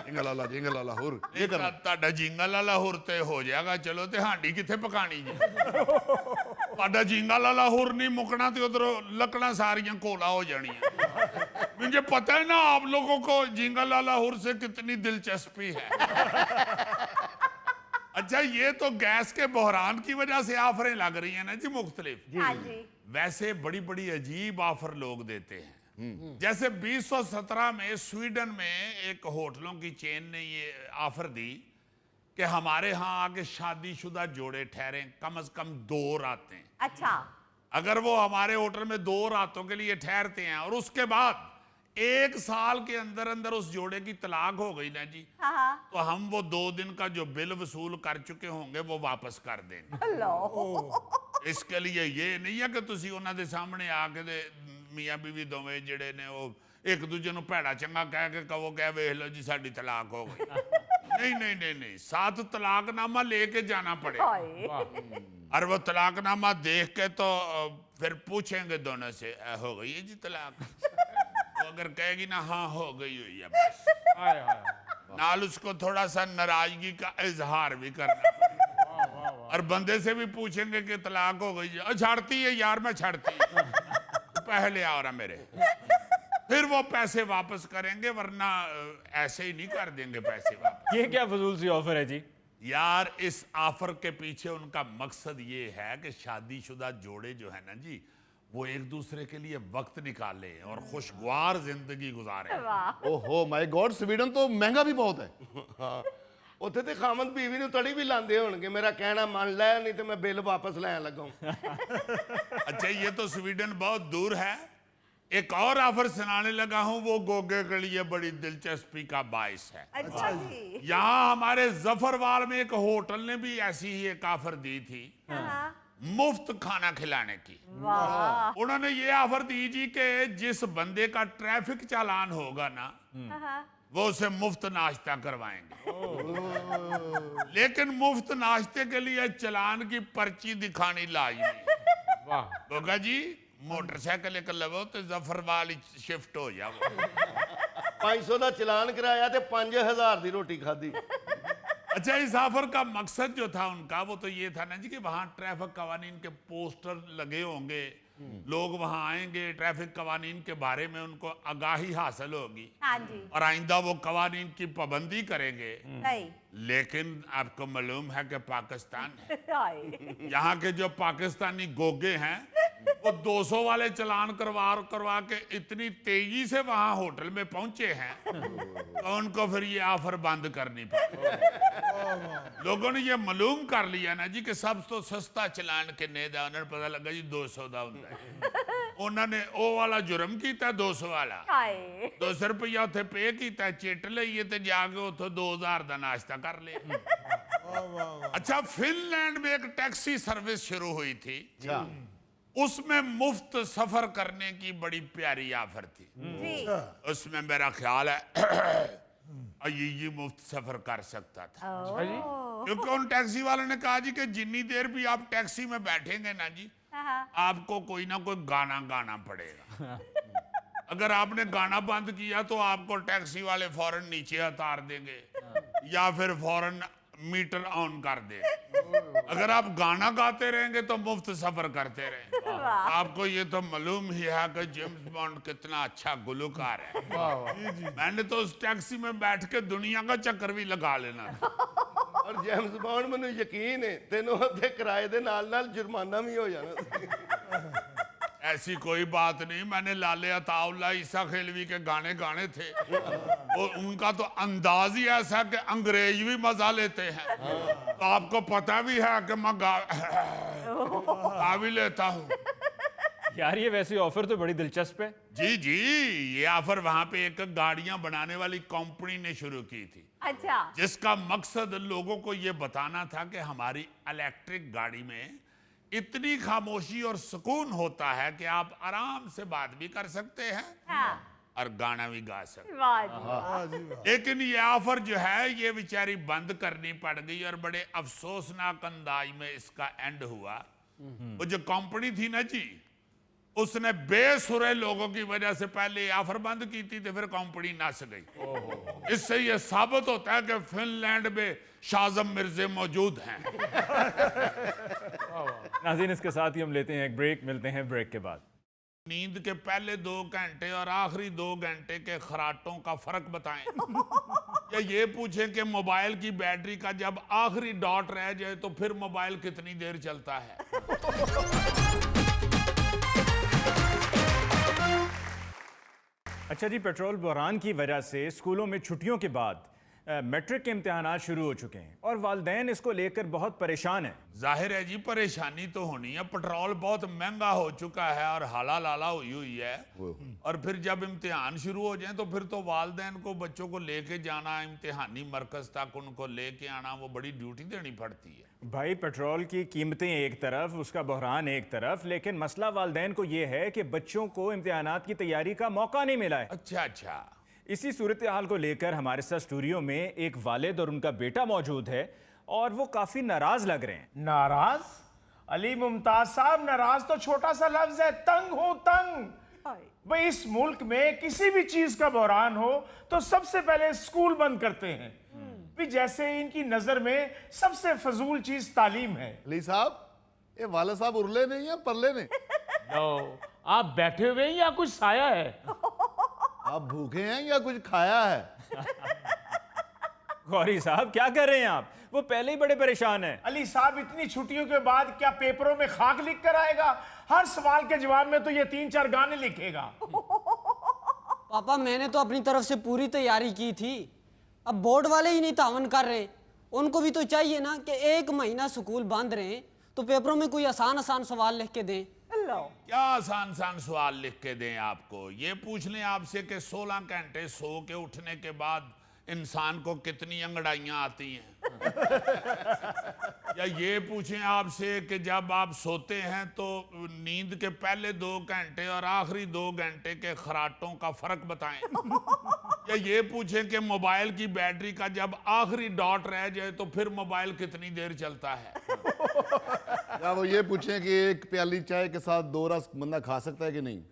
झिंगलाला झिंगलाला हुर ये करना। ਤੁਹਾਡਾ ਜਿੰਗਾ ਲਾਲਾ ਹੁਰ ਤੇ ਹੋ ਜਾਏਗਾ, ਚਲੋ ਤੇ ਹਾਂਡੀ ਕਿੱਥੇ ਪਕਾਣੀ ਜੀ। ਤੁਹਾਡਾ ਜਿੰਗਾ ਲਾਲਾ ਹੁਰ नहीं मुकना तो उधर लकड़ा सारियां कोला हो जानियां। मुझे पता है ना आप लोगों को जिंगा लाला हुर से कितनी दिलचस्पी है। अच्छा, ये तो गैस के बहरान की वजह से ऑफरें लग रही हैं ना जी मुख्तलिफ। हाँ जी। वैसे बड़ी बड़ी अजीब ऑफर लोग देते हैं। जैसे 2017 में स्वीडन में एक होटलों की चेन ने ये ऑफर दी कि हमारे यहाँ आके शादीशुदा जोड़े ठहरे कम से कम 2 रातें। अच्छा। अगर वो हमारे होटल में 2 रातों के लिए ठहरते हैं और उसके बाद 1 साल के अंदर अंदर उस जोड़े की तलाक हो गई ना जी, तो हम वो 2 दिन का जो बिल वसूल कर चुके होंगे वो वापस कर देंगे। इसके लिए ये नहीं है कि तुसी उन्हां दे सामने आके दे मियां बीवी दोवें जिहड़े ने वो एक दूजे नूं भैड़ा चंगा कह के कहो कह वेख लो जी साडी तलाक हो गई। नहीं नहीं नहीं नहीं, 7 तलाकनामा लेके जाना पड़ेगा और वो तलाकनामा देख के तो फिर पूछेंगे दोनों से हो गई है जी तलाक? तो अगर कहेगी ना हाँ हो गई हुई है बस, नाल उसको थोड़ा सा नाराजगी का इजहार भी करना पड़ेगा। और बंदे से भी पूछेंगे कि तलाक हो गई है, छाड़ती है यार मैं छाड़ती पहले आ रहा मेरे, फिर वो पैसे वापस करेंगे, वरना ऐसे ही नहीं कर देंगे पैसे वापस। ये क्या फजूल सी ऑफर है जी? यार इस ऑफर के पीछे उनका मकसद ये है कि शादीशुदा जोड़े जो है ना जी, वो एक दूसरे के लिए वक्त निकाले और खुशगवार जिंदगी गुजारे। ओहो माय गॉड, स्वीडन तो महंगा भी बहुत है। हाँ ਉੱਥੇ ਤੇ ਖਾਮਦ ਬੀਵੀ ਨੂੰ ਤੜੀ ਵੀ ਲਾਉਂਦੇ ਹੋਣਗੇ, ਮੇਰਾ ਕਹਿਣਾ ਮੰਨ ਲੈ ਨਹੀਂ ਤੇ ਮੈਂ ਬਿੱਲ ਵਾਪਸ ਲੈਣ ਲੱਗਾ हूं। अच्छा ये तो स्वीडन बहुत दूर है। एक और ऑफर सुनाने लगा हूं, वो गोगे के लिए बड़ी दिलचस्पी का बायस है। अच्छा जी। यहाँ हमारे जफरवाल में एक होटल ने भी ऐसी ही एक ऑफर दी थी, मुफ्त खाना खिलाने की। वाह। उन्होंने ये ऑफर दी जी कि जिस बंदे का ट्रैफिक चालान होगा ना, वो उसे मुफ्त नाश्ता करवाएंगे। लेकिन मुफ्त नाश्ते के लिए चालान की पर्ची दिखानी लाजमी। वाह। गोगा जी मोटरसाइकिल एक लवो तो जफरवाल शिफ्ट हो जाओ। 500 ਦਾ ਚਲਾਨ ਕਰਾਇਆ ਤੇ 5000 ਦੀ ਰੋਟੀ ਖਾਧੀ। अच्छा इस ऑफर का मकसद जो था उनका वो तो ये था ना जी कि वहां ट्रैफिक कवानीन के पोस्टर लगे होंगे, लोग वहां आएंगे, ट्रैफिक कवानीन के बारे में उनको आगाही हासिल होगी हाँ जी। और आइंदा वो कवानीन की पाबंदी करेंगे। नहीं। लेकिन आपको मालूम है कि पाकिस्तान है, हाय। यहाँ के जो पाकिस्तानी गोगे हैं वो 200 वाले चालान करवा के इतनी तेजी से वहां होटल में पहुंचे हैं तो उनको फिर ये ऑफर बंद करनी पड़ी। लोगों ने ये मालूम कर लिया ना जी कि सब तो सस्ता चालान किन्ने दा, उन्हें पता लगा जी 200 दा हुंदा है। उन्होंने ओ वाला जुर्म किया 200 वाला, हाय। 200 रुपया उत्थे पे किया, चिट लईए ते जाके उत्थों 2000 दा नाश्ता कर लिया। अच्छा फिनलैंड में एक टैक्सी सर्विस शुरू हुई थी, उसमें मुफ्त सफर करने की बड़ी प्यारी ऑफर थी। जी। उसमें मेरा ख्याल है ये मुफ्त सफर कर सकता था, क्योंकि उन टैक्सी वालों ने कहा जी कि जितनी देर भी आप टैक्सी में बैठेंगे ना जी, आपको कोई ना कोई गाना गाना पड़ेगा। अगर आपने गाना बंद किया तो आपको टैक्सी वाले फौरन नीचे उतार देंगे या फिर फौरन मीटर ऑन कर देंगे। अगर आप गाना गाते रहेंगे तो मुफ्त सफर करते रहेंगे। आपको ये तो मालूम ही है कि जेम्स बॉन्ड कितना अच्छा गुलकार है। मैंने तो उस टैक्सी में बैठ के दुनिया का चक्कर भी लगा लेना। और जेम्स बॉन्ड ਮੈਨੂੰ ਯਕੀਨ ਹੈ ਤੈਨੂੰ ਉੱਥੇ ਕਿਰਾਏ ਦੇ ਨਾਲ जुर्माना भी हो जाना। ऐसी कोई बात नहीं, मैंने लाले अताउल्ला ईसा खेलवी के गाने गाने थे, वो उनका तो अंदाज ही ऐसा कि अंग्रेज भी मजा लेते हैं। तो आपको पता भी है कि मैं गा भी लेता हूँ। यार ये वैसे ऑफर तो बड़ी दिलचस्प है। जी जी, ये ऑफर वहां पे एक गाड़ियां बनाने वाली कंपनी ने शुरू की थी, अच्छा। जिसका मकसद लोगों को ये बताना था कि हमारी इलेक्ट्रिक गाड़ी में इतनी खामोशी और सुकून होता है कि आप आराम से बात भी कर सकते हैं हाँ। और गाना भी गा सकते हैं। वाह जी। लेकिन ये ऑफर जो है ये बेचारी बंद करनी पड़ गई और बड़े अफसोसनाक अंदाज में इसका एंड हुआ। वो जो कंपनी थी ना जी, उसने बेसुरे लोगों की वजह से पहले ऑफर बंद की थी तो फिर कंपनी नस गई। इससे ये साबित होता है कि फिनलैंड में शाज़म मिर्जे मौजूद हैं। नाज़रीन इसके साथ ही हम लेते हैं एक ब्रेक, मिलते हैं ब्रेक के बाद। नींद के पहले 2 घंटे और आखिरी 2 घंटे के खराटों का फर्क बताएं, या ये पूछें कि मोबाइल की बैटरी का जब आखिरी डॉट रह जाए तो फिर मोबाइल कितनी देर चलता है। अच्छा जी, पेट्रोल बहरान की वजह से स्कूलों में छुट्टियों के बाद मैट्रिक के इम्तिहानात शुरू हो चुके हैं और वालिदैन इसको लेकर बहुत परेशान हैं। जाहिर है जी, परेशानी तो होनी है। पेट्रोल बहुत महंगा हो चुका है और हाला लाला हुई हुई है, और फिर जब इम्तिहान शुरू हो जाए तो फिर तो वालिदैन को बच्चों को लेके जाना इम्तिहानी मरकज तक, उनको लेके आना, वो बड़ी ड्यूटी देनी पड़ती है। भाई पेट्रोल की कीमतें एक तरफ, उसका बहरान एक तरफ, लेकिन मसला वालिदैन को ये है कि बच्चों को इम्तिहानात की तैयारी का मौका नहीं मिला है। अच्छा। इसी सूरत हाल को लेकर हमारे साथ स्टूडियो में एक वालिद और उनका बेटा मौजूद है और वो काफी नाराज लग रहे हैं। नाराज? अली मुमताज साहब, नाराज तो छोटा सा लफ्ज है, तंग हो तंग। भाई इस मुल्क में किसी भी चीज का बहरान हो तो सबसे पहले स्कूल बंद करते हैं। भी जैसे इनकी नजर में सबसे फजूल चीज तालीम है। अली साहब, ये वाले साहब उरले नहीं है परले ने? लो, आप बैठे हुए हैं या कुछ साया है? आप भूखे हैं या कुछ खाया है? गौरी साहब क्या कर रहे हैं आप? वो पहले ही बड़े परेशान हैं। अली साहब, इतनी छुट्टियों के बाद क्या पेपरों में खाक लिख कर आएगा? हर सवाल के जवाब में तो ये 3-4 गाने लिखेगा। पापा मैंने तो अपनी तरफ से पूरी तैयारी की थी, अब बोर्ड वाले ही नहीं तावन कर रहे। उनको भी तो चाहिए ना कि 1 महीना स्कूल बंद रहे तो पेपरों में कोई आसान आसान सवाल लिख के दें। क्या आसान सवाल लिख के दें आपको? ये पूछ लें आपसे कि 16 घंटे सो के उठने के बाद इंसान को कितनी अंगड़ाइयां आती हैं? या ये पूछें आपसे कि जब आप सोते हैं तो नींद के पहले 2 घंटे और आखिरी 2 घंटे के खराटों का फर्क बताएं। या ये पूछें कि मोबाइल की बैटरी का जब आखिरी डॉट रह जाए तो फिर मोबाइल कितनी देर चलता है? या वो ये पूछें कि एक प्याली चाय के साथ 2 रस बंदा खा सकता है कि नहीं?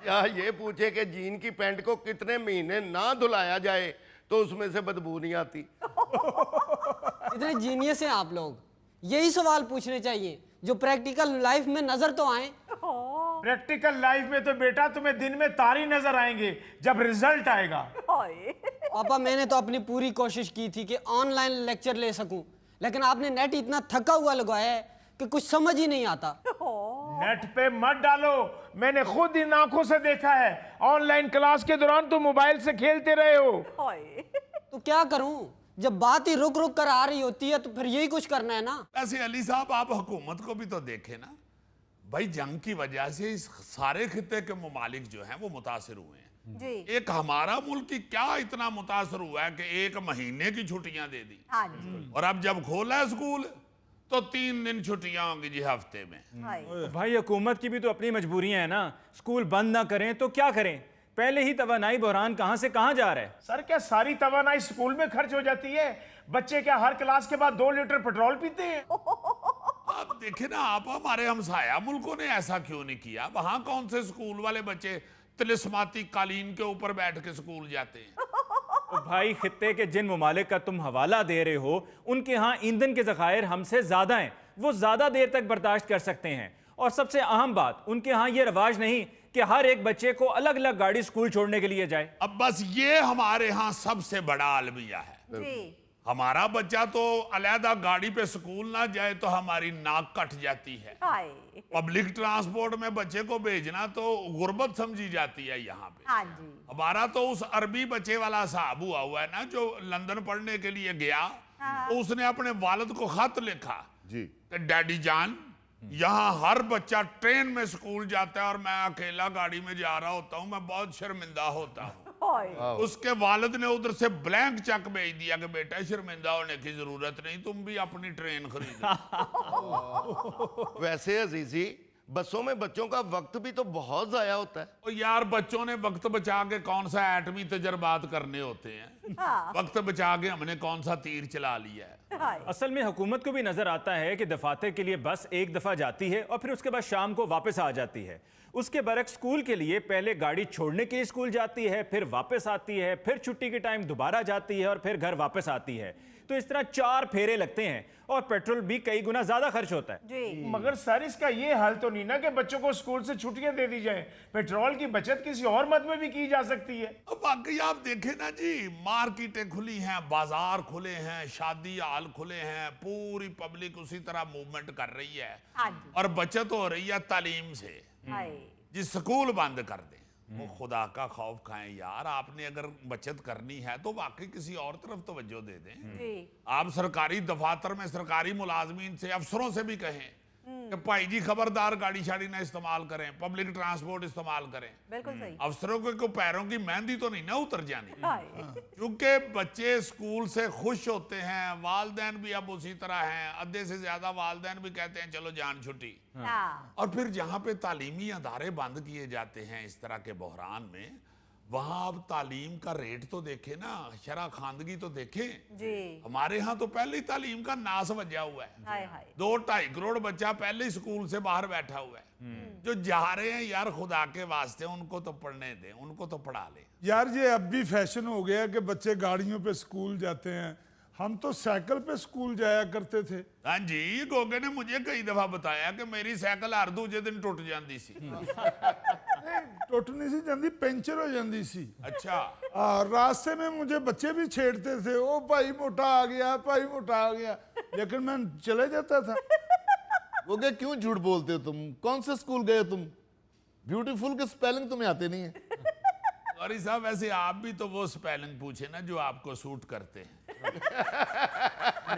या ये पूछे कि जीन की पैंट को कितने महीने ना धुलाया जाए तो उसमें से बदबू नहीं आती। इतने जीनियस हैं आप लोग, यही सवाल पूछने चाहिए जो प्रैक्टिकल लाइफ में नजर तो आए। प्रैक्टिकल लाइफ में तो बेटा तुम्हें दिन में तारे नजर आएंगे जब रिजल्ट आएगा। पापा मैंने तो अपनी पूरी कोशिश की थी कि ऑनलाइन लेक्चर ले सकूं, लेकिन आपने नेट इतना थका हुआ लगाया है कि कुछ समझ ही नहीं आता। नेट पे मत डालो, मैंने खुद इन आंखों से देखा है। ऑनलाइन क्लास के दौरान तुम मोबाइल से खेलते रहे हो। तो क्या करूं, जब बात ही रुक रुक कर आ रही होती है तो फिर यही कुछ करना है ना। वैसे अली साहब, आप हुकूमत को भी तो देखें ना भाई, जंग की वजह से इस सारे खित्ते के ममालिक जो हैं वो मुतासिर हुए हैं जी। एक हमारा मुल्क ही क्या इतना मुतासिर हुआ है कि 1 महीने की छुट्टियां दे दी। हाँ जी। और अब जब खोला है स्कूल तो 3 दिन छुट्टियां होंगी जी हफ्ते में। भाई हुकूमत की भी तो अपनी मजबूरियां हैं ना, स्कूल बंद ना करें तो क्या करें? पहले ही तवानाई बहरान कहां से कहां जा रहा है। सर, क्या सारी तवानाई स्कूल में खर्च हो जाती है? बच्चे क्या हर क्लास के बाद 2 लीटर पेट्रोल पीते हैं? आप देखें ना, आप हमारे हमसाया मुल्कों ने ऐसा क्यों नहीं किया? वहां कौन से स्कूल वाले बच्चे तिलिस्माती कालीन के ऊपर बैठ के स्कूल जाते हैं? तो भाई खित्ते के जिन ममालिक का तुम हवाला दे रहे हो उनके यहाँ ईंधन के ज़खायर हमसे ज़्यादा हैं, वो ज़्यादा देर तक बर्दाश्त कर सकते हैं। और सबसे अहम बात, उनके यहाँ ये रवाज नहीं कि हर एक बच्चे को अलग अलग गाड़ी स्कूल छोड़ने के लिए जाए। अब बस ये हमारे यहाँ सबसे बड़ा अलमिया है जी। हमारा बच्चा तो अलहदा गाड़ी पे स्कूल ना जाए तो हमारी नाक कट जाती है। पब्लिक ट्रांसपोर्ट में बच्चे को भेजना तो गुर्बत समझी जाती है यहाँ पे। हाँ जी। हमारा तो उस अरबी बच्चे वाला साहब हुआ है ना जो लंदन पढ़ने के लिए गया। तो उसने अपने वालिद को खत लिखा जी कि डैडी जान, यहाँ हर बच्चा ट्रेन में स्कूल जाता है और मैं अकेला गाड़ी में जा रहा होता हूँ, मैं बहुत शर्मिंदा होता हूँ। उसके वालिद ने उधर से ब्लैंक चेक भेज दिया कि बेटा शर्मिंदा होने की जरूरत नहीं, तुम भी अपनी ट्रेन खरीदो। वैसे अजीजी, बसों में बच्चों का वक्त भी तो बहुत जाया होता है। और यार बच्चों ने वक्त बचा के कौन सा एटमी तजर्बात करने होते हैं? वक्त बचा के हमने कौन सा तीर चला लिया है? असल में हुकूमत को भी नजर आता है कि दफातर के लिए बस एक दफा जाती है और फिर उसके बाद शाम को वापस आ जाती है। उसके बरक्स स्कूल के लिए पहले गाड़ी छोड़ने के लिए स्कूल जाती है, फिर वापस आती है, फिर छुट्टी के टाइम दोबारा जाती है और फिर घर वापस आती है। तो इस तरह 4 फेरे लगते हैं और पेट्रोल भी कई गुना ज्यादा खर्च होता है जी। मगर सर, इसका ये हाल तो नहीं ना कि बच्चों को स्कूल से छुट्टियां दे दी जाए। पेट्रोल की बचत किसी और मद में भी की जा सकती है। अब बाकी आप देखें ना जी, मार्केटें खुली हैं, बाजार खुले हैं, शादी हाल खुले हैं, पूरी पब्लिक उसी तरह मूवमेंट कर रही है हाँ जी। और बचत हो रही है तालीम से। हाय। जी स्कूल बंद कर दें वो खुदा का खौफ खाएं यार। आपने अगर बचत करनी है तो वाकई किसी और तरफ तवज्जो दे दें। आप सरकारी दफातर में सरकारी मुलाजमीन से, अफसरों से भी कहें कि भाई जी खबरदार गाड़ी शाड़ी ना इस्तेमाल करें, पब्लिक ट्रांसपोर्ट इस्तेमाल करें। बिल्कुल सही। अफसरों को पैरों की मेहंदी तो नहीं ना उतर जानी, क्योंकि बच्चे स्कूल से खुश होते हैं, वालदैन भी अब उसी तरह हैं, आधे से ज्यादा वालदैन भी कहते हैं चलो जान छुट्टी। और फिर जहां पे तालीमी अदारे बंद किए जाते हैं इस तरह के बहरान में, वहां अब तालीम का रेट तो देखे ना, शरा खानदगी तो देखें जी। हमारे यहाँ तो पहले ही तालीम का नास बजा हुआ है। हाय हाय। 2-2.5 करोड़ बच्चा पहले ही स्कूल से बाहर बैठा हुआ है। जो जा रहे हैं यार खुदा के वास्ते उनको तो पढ़ने दें, उनको तो पढ़ा लें। यार ये अब भी फैशन हो गया कि बच्चे गाड़ियों पे स्कूल जाते हैं, हम तो साइकिल पे स्कूल जाया करते थे। हाँ जी, गोगे ने मुझे कई दफा बताया कि मेरी साइकिल हर दूजे दिन टुट जाती सी। टुट नहीं सी जाती, पंचर हो जाती सी। अच्छा। रास्ते में मुझे बच्चे भी छेड़ते थे, ओ भाई मोटा आ गया, भाई मोटा आ गया, लेकिन मैं चले जाता था। गोगे क्यों झूठ बोलते हो तुम? कौन से स्कूल गए तुम? ब्यूटीफुल के स्पेलिंग तुम्हें आते नहीं है। गौरी साहब वैसे आप भी तो वो स्पेलिंग पूछे ना जो आपको सूट करते हैं।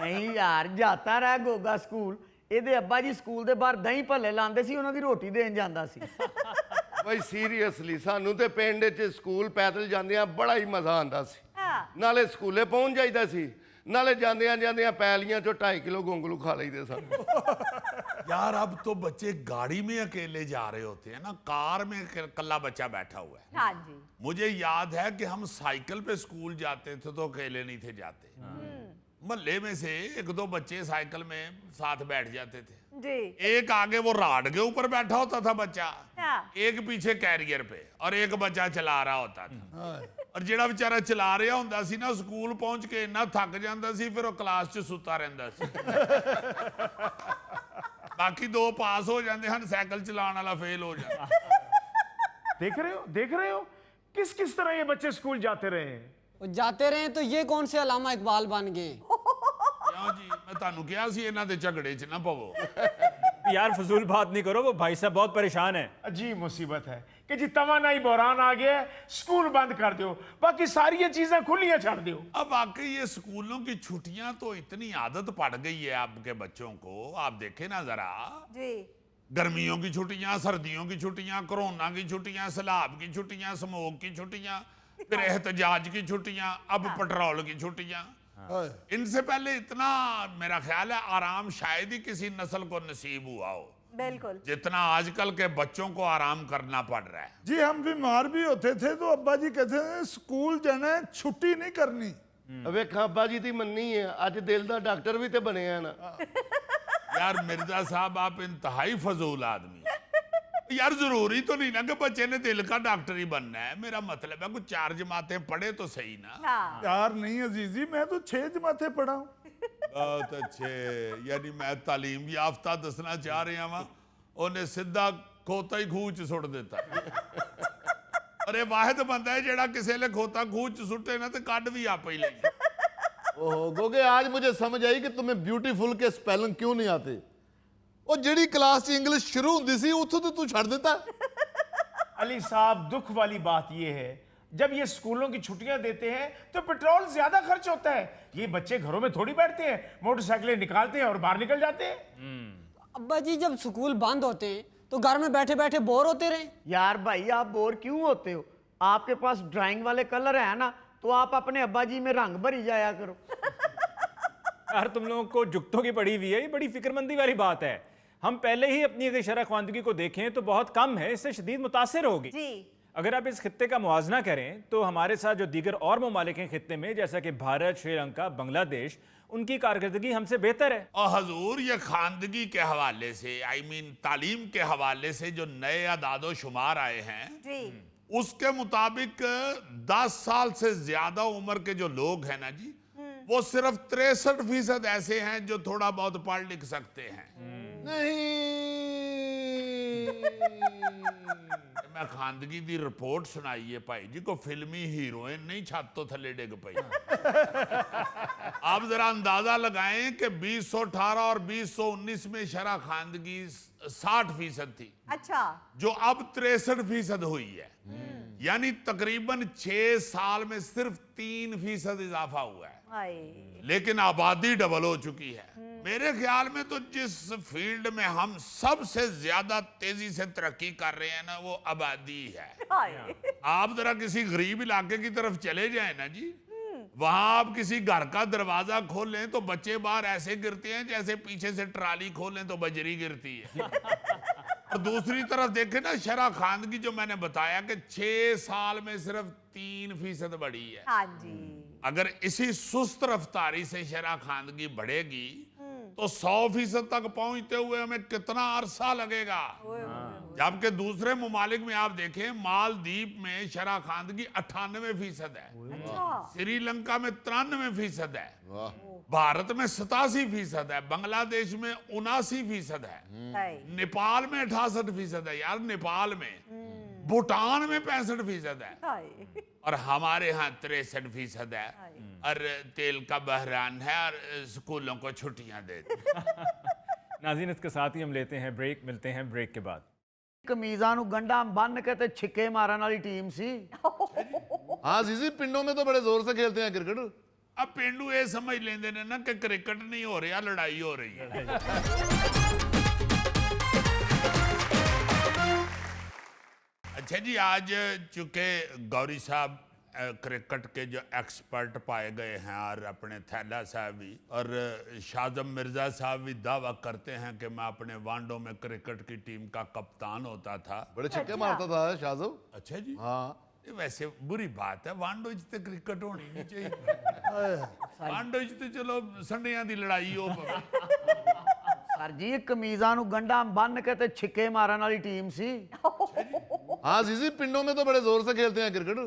नहीं यार, जाता रहा गोगा स्कूल। ਇਹਦੇ ਅੱਬਾ ਜੀ ਸਕੂਲ ਦੇ ਬਾਹਰ ਦਹੀਂ ਭੱਲੇ ਲਾਉਂਦੇ ਸੀ, ਉਹਨਾਂ ਦੀ ਰੋਟੀ ਦੇਣ ਜਾਂਦਾ ਸੀ। ਬਈ ਸੀਰੀਅਸਲੀ ਸਾਨੂੰ ਤੇ ਪਿੰਡ 'ਚ ਸਕੂਲ ਪੈਦਲ ਜਾਂਦਿਆਂ ਬੜਾ ਹੀ ਮਜ਼ਾ ਆਉਂਦਾ ਸੀ। ਨਾਲੇ ਸਕੂਲੇ ਪਹੁੰਚ ਜਾਈਦਾ ਸੀ, ਨਾਲੇ ਜਾਂਦਿਆਂ ਜਾਂਦਿਆਂ ਪੈਲੀਆਂ 'ਚੋਂ 2.5 किलो गोंगलू खा लईदे सन। यार अब तो बच्चे गाड़ी में अकेले जा रहे होते हैं ना, कार में कल्ला बच्चा बैठा हुआ है। हाँ जी। मुझे याद है कि हम साइकिल पे स्कूल जाते थे तो अकेले नहीं थे जाते, मोहल्ले में से 1-2 बच्चे साइकिल में साथ बैठ जाते थे। जी। एक आगे वो राड के ऊपर बैठा होता था बच्चा, हाँ। एक पीछे कैरियर पे, और एक बच्चा चला रहा होता था। और जेड़ा बेचारा चला रहा होंदा सी ना, स्कूल पहुंच के इन्ना थक जांदा सी, फिर वो क्लास च सुता रहिंदा सी। बाकी 2 पास हो जाते हैं, साइकिल चलाने वाला फेल हो जाता। देख रहे हो किस किस तरह ये बच्चे स्कूल जाते रहे हैं। वो जाते रहे तो ये कौन से अलामा इकबाल बन गए? क्यों जी, मैं तानू कहा सी इन्हां दे झगड़े च ना पवो। यार फजूल बात नहीं करो, वो भाई साहब बहुत परेशान है। अजीब मुसीबत है कि जी तवानाई बहरान आ गया है, स्कूल बंद कर दो, बाकी सारी ये चीजें खुलियां छाड़ दो। अब वाकई ये स्कूलों की छुट्टियां तो इतनी आदत पड़ गई है आपके बच्चों को। आप देखें ना जरा, जी। गर्मियों की छुट्टियां, सर्दियों की छुट्टियां, कोरोना की छुट्टियां, सैलाब की छुट्टियां, स्मोक की छुट्टियां, फिर एहतजाज की छुट्टियां, अब पेट्रोल की छुट्टियां। इनसे पहले इतना मेरा ख्याल है आराम शायद ही किसी नस्ल को नसीब हुआ हो, बिल्कुल, जितना आजकल के बच्चों को आराम करना पड़ रहा है। जी हम बीमार भी होते थे तो अब्बा जी कहते थे स्कूल जाना है, छुट्टी नहीं करनी। ਵੇਖਾਂ ਅੱਬਾ ਜੀ ਦੀ ਮੰਨੀ ਹੈ, ਅੱਜ ਦਿਲ ਦਾ ਡਾਕਟਰ ਵੀ ਤੇ ਬਣਿਆ ਨਾ। यार मिर्जा साहब आप इंतहाई फजूल आदमी हैं। यार जरूरी तो नहीं ना कि बच्चे ने दिल का डॉक्टर ही बनना है। मेरा मतलब है कुछ 4 जमातें पढ़े तो सही ना। हाँ। यार नहीं अजीजी, मैं तो 6 जमातें पढ़ा हूँ। बहुत अच्छे, यानी मैं तालीम याफ्ता दसना चाह रहा वहां, उन्हें सीधा खोता ही खूह च सुट देता। अरे वाहिद बंदा है जेड़ा किसी ले खोता खूह च सुटे ना तो कड भी आप ही ले। ओहो गोगे, आज मुझे समझ आई कि तुम्हें ब्यूटीफुल के स्पेलिंग क्यों नहीं आते। ਉਹ ਜਿਹੜੀ ਕਲਾਸ 'ਚ ਇੰਗਲਿਸ਼ ਸ਼ੁਰੂ ਹੁੰਦੀ ਸੀ ਉੱਥੋਂ ਤੋਂ ਤੂੰ ਛੱਡ ਦਿੱਤਾ। अली साहब, दुख वाली बात ये है जब ये स्कूलों की छुट्टियां देते हैं तो पेट्रोल ज्यादा खर्च होता है। ये बच्चे घरों में थोड़ी बैठते हैं, मोटरसाइकिलें निकालते हैं और बाहर निकल जाते हैं। अब्बा जी जब स्कूल बंद होते हैं तो घर में बैठे बैठे बोर होते रहे। यार भाई, आप बोर क्यों होते हो? आपके पास ड्राइंग वाले कलर है ना, तो आप अपने अब्बा जी में रंग भरी जाया करो। यार तुम लोगों को जुगतों की पड़ी हुई है, ये बड़ी फिक्रमंदी वाली बात है। हम पहले ही अपनी अगर शरह ख्वानदगी को देखें तो बहुत कम है, इससे शदीद मुतासिर होगी। जी। अगर आप इस खित्ते का मुआवजना करें तो हमारे साथ जो दीगर और ममालिक हैं खित्ते में, जैसा कि भारत, श्रीलंका, बांग्लादेश, उनकी कारकर्दगी हमसे बेहतर है। और हजूर ये खानदगी के हवाले से, आई मीन तालीम के हवाले से जो नए अदादो शुमार आए हैं, जी। उसके मुताबिक 10 साल से ज्यादा उम्र के जो लोग हैं ना जी, वो सिर्फ 63% ऐसे हैं जो थोड़ा बहुत पढ़ लिख सकते हैं। नहीं, मैं खानदगी दी रिपोर्ट सुनाई है भाई जी को, फिल्मी हीरोइन नहीं छत तो थले डिग पई। आप जरा अंदाजा लगाएं कि 2018 और 2019 में शरह खानदगी 60% थी, अच्छा। जो अब 63% हुई है। यानी तकरीबन 6 साल में सिर्फ 3% इजाफा हुआ है, लेकिन आबादी डबल हो चुकी है। मेरे ख्याल में तो जिस फील्ड में हम सबसे ज्यादा तेजी से तरक्की कर रहे हैं ना, वो आबादी है। आप जरा किसी गरीब इलाके की तरफ चले जाएं ना जी, वहां आप किसी घर का दरवाजा खोलें तो बच्चे बाहर ऐसे गिरते हैं जैसे पीछे से ट्राली खोलें तो बजरी गिरती है। और दूसरी तरफ देखें ना, शरह खानगी जो मैंने बताया कि 6 साल में सिर्फ 3% बढ़ी है। अगर इसी सुस्त रफ्तारी से शरह खानगी बढ़ेगी तो 100% तक पहुंचते हुए हमें कितना अरसा लगेगा। जबकि दूसरे मुमालिक में आप देखें, मालदीव में शरह खानगी 98% है, श्रीलंका में 93% है, भारत में 87% है, बांग्लादेश में 79% है, नेपाल में 68% है यार, नेपाल में, भूटान में 65% है, और हमारे यहाँ 63% है, और तेल का बहरान है, और स्कूलों को छुट्टियां दे दी। नाज़रीन, इसके साथ ही हम लेते हैं ब्रेक, मिलते हैं ब्रेक के बाद। कमीज़ां नूं गंढां बन के ते छिक्के मारन वाली टीम सी। हाँ जीजी, पिंडों में तो बड़े जोर से खेलते हैं क्रिकेट। अब पेंडू ये समझ लेंदे ने ना कि क्रिकेट नहीं हो रहा, लड़ाई हो रही है। अच्छा जी, आज चूंकि गौरी साहब क्रिकेट के जो एक्सपर्ट पाए गए हैं, और अपने थैला साहब भी और शाहजम मिर्जा साहब भी दावा करते हैं कि मैं अपने वांडो में क्रिकेट की टीम का कप्तान होता था। बड़े छक्के मारता था शाहजब। अच्छा जी, हाँ ये वैसे बुरी बात है, वांडो च तो क्रिकेट होनी नहीं चाहिए। वांडो च तो चलो संडियां दी लड़ाई हो पवे। सर जी, कमीज़ां नूं गंढां बन के ते छिक्के मारन वाली टीम सी। हाँ जीजी, पिंडों में तो बड़े जोर से खेलते हैं क्रिकेट।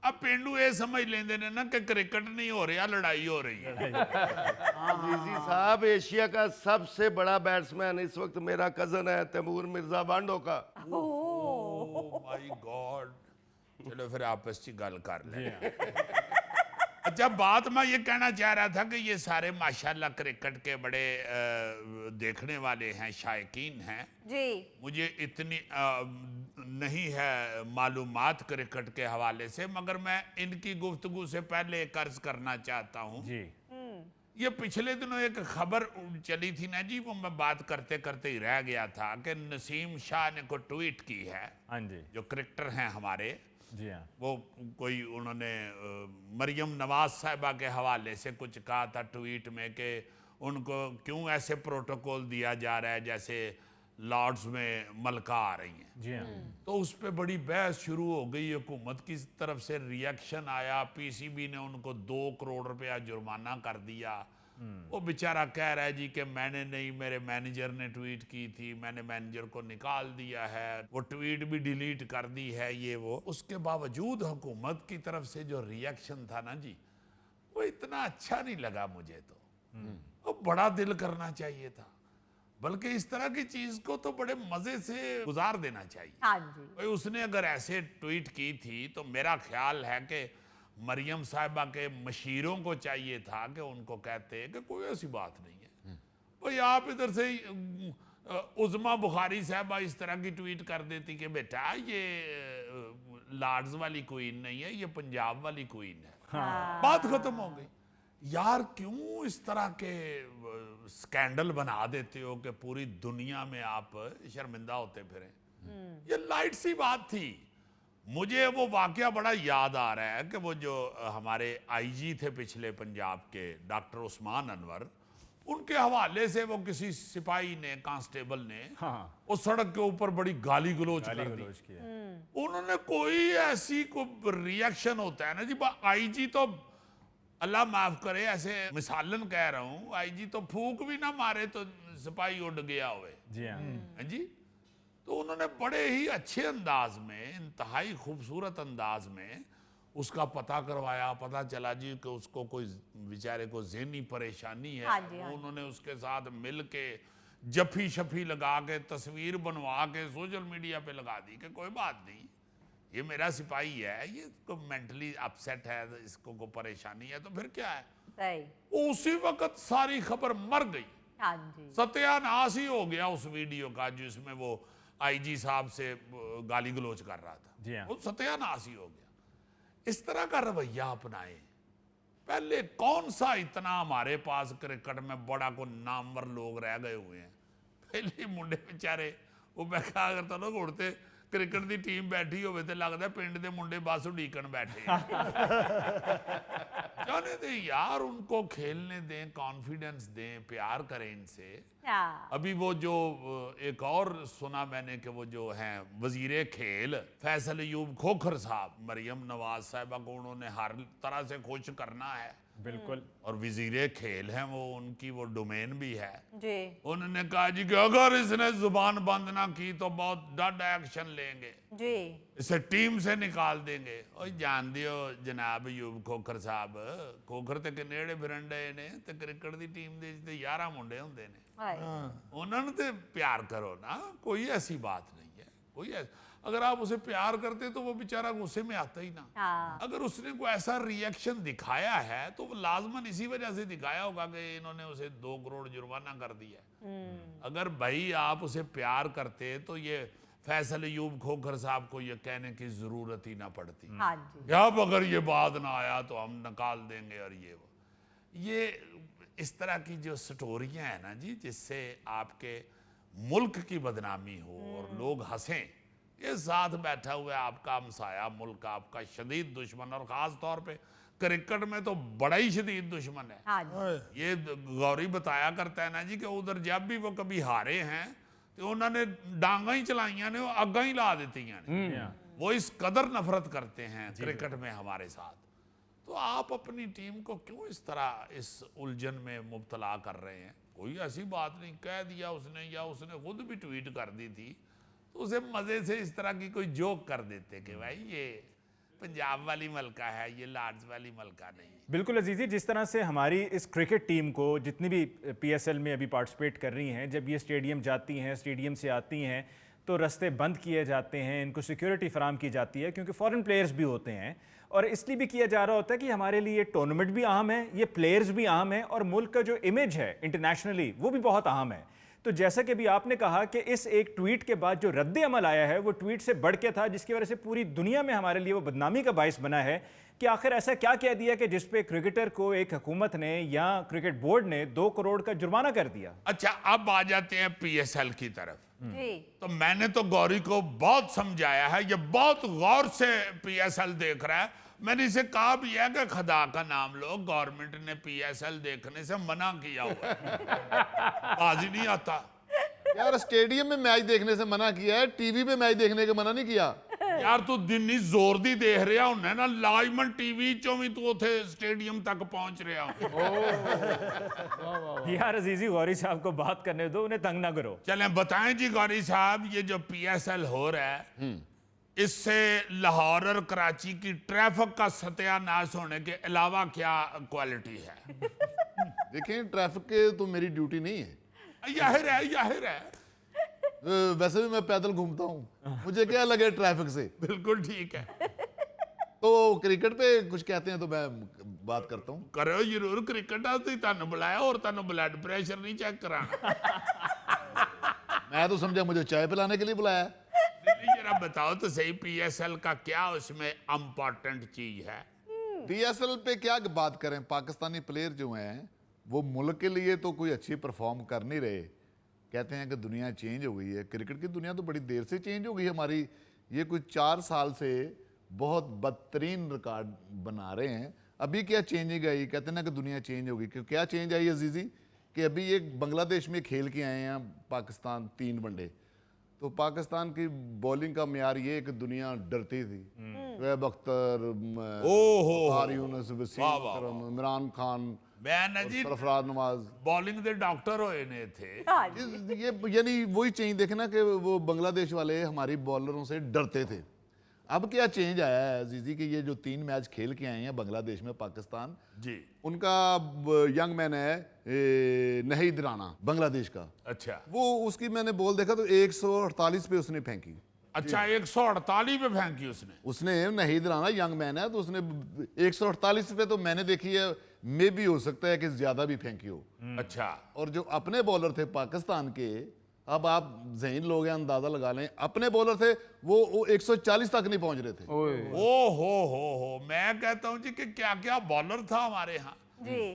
अब पेंडू ये समझ लेंदे ने ना कि क्रिकेट नहीं हो रहा, लड़ाई हो रही है। अजीजी साहब, एशिया का सबसे बड़ा बैट्समैन इस वक्त मेरा कजन है तैमूर मिर्जा वांडो का। ओह माय गॉड, चलो फिर आपस की गल कर ले। अच्छा, बात मैं ये कहना चाह रहा था कि ये सारे माशाल्लाह क्रिकेट के बड़े देखने वाले हैं, शायकीन हैं जी। मुझे इतनी नहीं है मालूमात क्रिकेट के हवाले से, मगर मैं इनकी गुफ्तगू से पहले एक अर्ज करना चाहता हूँ जी। ये पिछले दिनों एक खबर चली थी ना जी, वो मैं बात करते करते ही रह गया था कि नसीम शाह ने को ट्वीट की है। हाँ जी, जो क्रिकेटर हैं हमारे, जी हाँ, वो कोई उन्होंने मरियम नवाज साहिबा के हवाले से कुछ कहा था ट्वीट में कि उनको क्यों ऐसे प्रोटोकॉल दिया जा रहा है जैसे लॉर्ड्स में मलका आ रही हैं। जी हाँ। तो उस पर बड़ी बहस शुरू हो गई, हुकूमत की तरफ से रिएक्शन आया, पीसीबी ने उनको 2 करोड़ रुपया जुर्माना कर दिया। वो बेचारा कह रहा है जी कि मैंने नहीं, मेरे मैनेजर ने ट्वीट की थी, मैंने मैनेजर को निकाल दिया है, वो ट्वीट भी डिलीट कर दी है, ये वो। उसके बावजूद हुकूमत की तरफ से जो रिएक्शन था ना जी, वो इतना अच्छा नहीं लगा मुझे। तो वो बड़ा दिल करना चाहिए था, बल्कि इस तरह की चीज को तो बड़े मजे से गुजार देना चाहिए। हाँ जी। भाई उसने अगर ऐसे ट्वीट की थी तो मेरा ख्याल है कि मरियम साहिबा के मशीरों को चाहिए था कि उनको कहते कि कोई ऐसी बात नहीं है भाई, आप इधर से उज़मा बुखारी साहिबा इस तरह की ट्वीट कर देती कि बेटा ये लॉर्ड्स वाली क्वीन नहीं है, ये पंजाब वाली क्वीन है। हाँ। बात खत्म हो गई। यार क्यों इस तरह के स्कैंडल बना देते हो कि पूरी दुनिया में आप शर्मिंदा होते फिरें? ये लाइट सी बात थी। मुझे वो वाकया बड़ा याद आ रहा है कि वो जो हमारे आईजी थे पिछले पंजाब के, डॉक्टर उस्मान अनवर, उनके हवाले से वो किसी सिपाही ने, कांस्टेबल ने वो सड़क के ऊपर बड़ी गाली गलोच कर दी। उन्होंने कोई ऐसी कोई रिएक्शन होता है ना जी, आईजी तो अल्लाह माफ करे, ऐसे मिसालन कह रहा हूं, आईजी तो फूक भी ना मारे तो सिपाही उड़ गया हुए जी हाँ जी। तो उन्होंने बड़े ही अच्छे अंदाज में, इंतहाई खूबसूरत अंदाज में उसका पता करवाया। पता चला जी कि उसको कोई बेचारे को ज़हनी परेशानी है। हाँ जी, हाँ। उन्होंने उसके साथ मिल के जफी शफी लगा के तस्वीर बनवा के सोशल मीडिया पे लगा दी कि कोई बात नहीं, ये मेरा सिपाही है, ये को मेंटली अपसेट है, इसको को परेशानी है, तो फिर क्या है। सही। उसी वक्त सारी खबर मर गई। हाँ जी। सत्यानाश ही हो गया उस वीडियो का जिसमें वो आईजी साहब से गाली गलोच कर रहा था, जी हाँ। वो सत्यानाश ही हो गया। इस तरह का रवैया अपनाए। पहले कौन सा इतना हमारे पास क्रिकेट में बड़ा को नामवर लोग रह गए हुए हैं। पहले मुंडे बेचारे वो मैं क्या करता लोग उड़ते क्रिकेट की टीम बैठी होवे ते लगदा पिंड दे मुंडे बस उड़ीकन बैठे जाने दे यार, उनको खेलने दें, कॉन्फिडेंस दें, प्यार करें इनसे। अभी वो जो एक और सुना मैंने कि वो जो हैं वजीरे खेल फैसल अयूब खोखर साहब, मरियम नवाज साहिबा को उन्होंने हर तरह से खुश करना है, बिल्कुल। और वजीरे खेल हैं वो, उनकी वो डोमेन भी है जी उन्होंने कहा जी कि अगर इसने जुबान बंद ना की तो बहुत डट एक्शन लेंगे, जी इसे टीम से निकाल देंगे। और जान दियो जनाब अयूब खोखर साहब, खोखर ते कनेड़े फिरन डे ने ते क्रिकेट दी टीम दे ते 11 मुंडे हुंदे ने, हाय उन्होंने ते प्यार करो ना, कोई ऐसी बात नहीं है। कोई अगर आप उसे प्यार करते तो वो बेचारा गुस्से में आता ही ना। हाँ अगर उसने कोई ऐसा रिएक्शन दिखाया है तो वो लाजमन इसी वजह से दिखाया होगा कि इन्होंने उसे 2 करोड़ जुर्माना कर दिया है। अगर भाई आप उसे प्यार करते तो ये फैसल अयूब खोखर साहब को ये कहने की जरूरत ही ना पड़ती। हाँ जी या अब अगर ये बात ना आया तो हम निकाल देंगे, और ये इस तरह की जो स्टोरियां हैं ना जी, जिससे आपके मुल्क की बदनामी हो और लोग हंसें। ये साथ बैठा हुआ है आपका हमसाया मुल्क, आपका शदीद दुश्मन, और ख़ास तौर पे क्रिकेट में तो बड़ा ही शदीद दुश्मन है। हाँ जी ये गौरी बताया करता है ना जी कि उधर जब भी वो कभी हारे हैं तो उन्होंने डांगा ही चलाइया ने, अग्गा ही ला देती हैं। वो इस कदर नफरत करते हैं क्रिकेट में हमारे साथ। तो आप अपनी टीम को क्यों इस तरह इस उलझन में मुब्तला कर रहे हैं? कोई ऐसी बात नहीं, कह दिया उसने, या उसने खुद भी ट्वीट कर दी थी तो उसे मजे से इस तरह की कोई जोक कर देते कि भाई ये पंजाब वाली मलका है, ये लॉर्ड्स वाली मलका नहीं। बिल्कुल अजीज़ी, जिस तरह से हमारी इस क्रिकेट टीम को जितनी भी पीएसएल में अभी पार्टिसिपेट कर रही हैं, जब ये स्टेडियम जाती हैं, स्टेडियम से आती हैं तो रास्ते बंद किए जाते हैं, इनको सिक्योरिटी फराम की जाती है क्योंकि फॉरेन प्लेयर्स भी होते हैं, और इसलिए भी किया जा रहा होता है कि हमारे लिए टूर्नामेंट भी अहम है, ये प्लेयर्स भी अहम है, और मुल्क का जो इमेज है इंटरनेशनली वो भी बहुत अहम है। तो जैसा कि भी आपने कहा कि इस एक ट्वीट के बाद जो रद्द अमल आया है वो ट्वीट से बढ़ के था, जिसकी वजह से पूरी दुनिया में हमारे लिए वो बदनामी का बायस बना है कि आखिर ऐसा क्या कह दिया कि जिस पे क्रिकेटर को एक हुकूमत ने या क्रिकेट बोर्ड ने 2 करोड़ का जुर्माना कर दिया। अच्छा, अब आ जाते हैं पीएसएल की तरफ। जी तो मैंने तो गौरी को बहुत समझाया है, ये बहुत गौर से पीएसएल देख रहा है। मैंने इसे कहा भी है कि खुदा का नाम लो, गवर्नमेंट ने पीएसएल देखने से मना किया हुआ है, बाजी नहीं आता। यार स्टेडियम में मैच देखने से मना किया है, टीवी पे मैच देखने का मना नहीं किया। यार तू दिन ही जोर दी देख रहा होना ना, लाजमन टीवी चो भी तू उथे स्टेडियम तक पहुंच रहा हो। यार अजीजी, गौरी साहब को बात करने दो, उन्हें तंग ना करो। चलें बताएं जी गौरी साहब, ये जो पीएसएल हो रहा है इससे लाहौर और कराची की ट्रैफिक का सत्यानाश होने के अलावा क्या क्वालिटी है? देखें, ट्रैफिक के तो मेरी ड्यूटी नहीं है, जाहिर है, जाहिर है, वैसे भी मैं पैदल घूमता हूँ, मुझे क्या लगे ट्रैफिक से। बिल्कुल ठीक है। तो क्रिकेट पे कुछ कहते हैं तो मैं बात करता हूँ। करो जरूर, क्रिकेट आते तुहानू बुलाया और तुहानू ब्लड प्रेशर नहीं चेक कराना। मैं तो समझा मुझे चाय पिलाने के लिए बुलाया है। जरा बताओ तो सही, पीएसएल का क्या उसमें इम्पोर्टेंट चीज है? पीएसएल पे क्या बात करें, पाकिस्तानी प्लेयर जो हैं वो मुल्क के लिए तो कोई अच्छी परफॉर्म कर नहीं रहे। कहते हैं कि दुनिया चेंज हो गई है, क्रिकेट की दुनिया तो बड़ी देर से चेंज हो गई है हमारी। ये कोई 4 साल से बहुत बदतरीन रिकॉर्ड बना रहे हैं। अभी क्या चेंजिंग आई? कहते हैं ना कि दुनिया चेंज हो गई। क्या चेंज आई अजीजी? कि अभी एक बांग्लादेश में खेल के आए हैं पाकिस्तान 3 वनडे, तो पाकिस्तान की बॉलिंग का म्यार ये कि दुनिया डरती थी। शुएब अख्तर, यूनुस, वसीम अकरम, इमरान खान, सरफराज नवाज बॉलिंग दे डॉक्टर होए ने थे। ये यानी वही चेंज देखना कि वो बांग्लादेश वाले हमारी बॉलरों से डरते थे। अब क्या चेंज आया है अजीजी कि ये जो 3 मैच खेल के आए हैं बांग्लादेश में पाकिस्तान जी, उनका यंग मैन है नहीद राणा बांग्लादेश का। अच्छा, वो उसकी मैंने बॉल देखा तो 148 पे उसने फेंकी। अच्छा 148 पे फेंकी उसने नहीद राणा यंग मैन है तो उसने 148 पे, तो मैंने देखी है, मे भी हो सकता है कि ज्यादा भी फेंकी हो। अच्छा, और जो अपने बॉलर थे पाकिस्तान के अब आप ज़हीन लोग हैं, अंदाजा लगा लें, अपने बॉलर थे वो 140 तक नहीं पहुंच रहे थे। ओ हो, मैं कहता हूं जी कि क्या क्या बॉलर था हमारे यहाँ।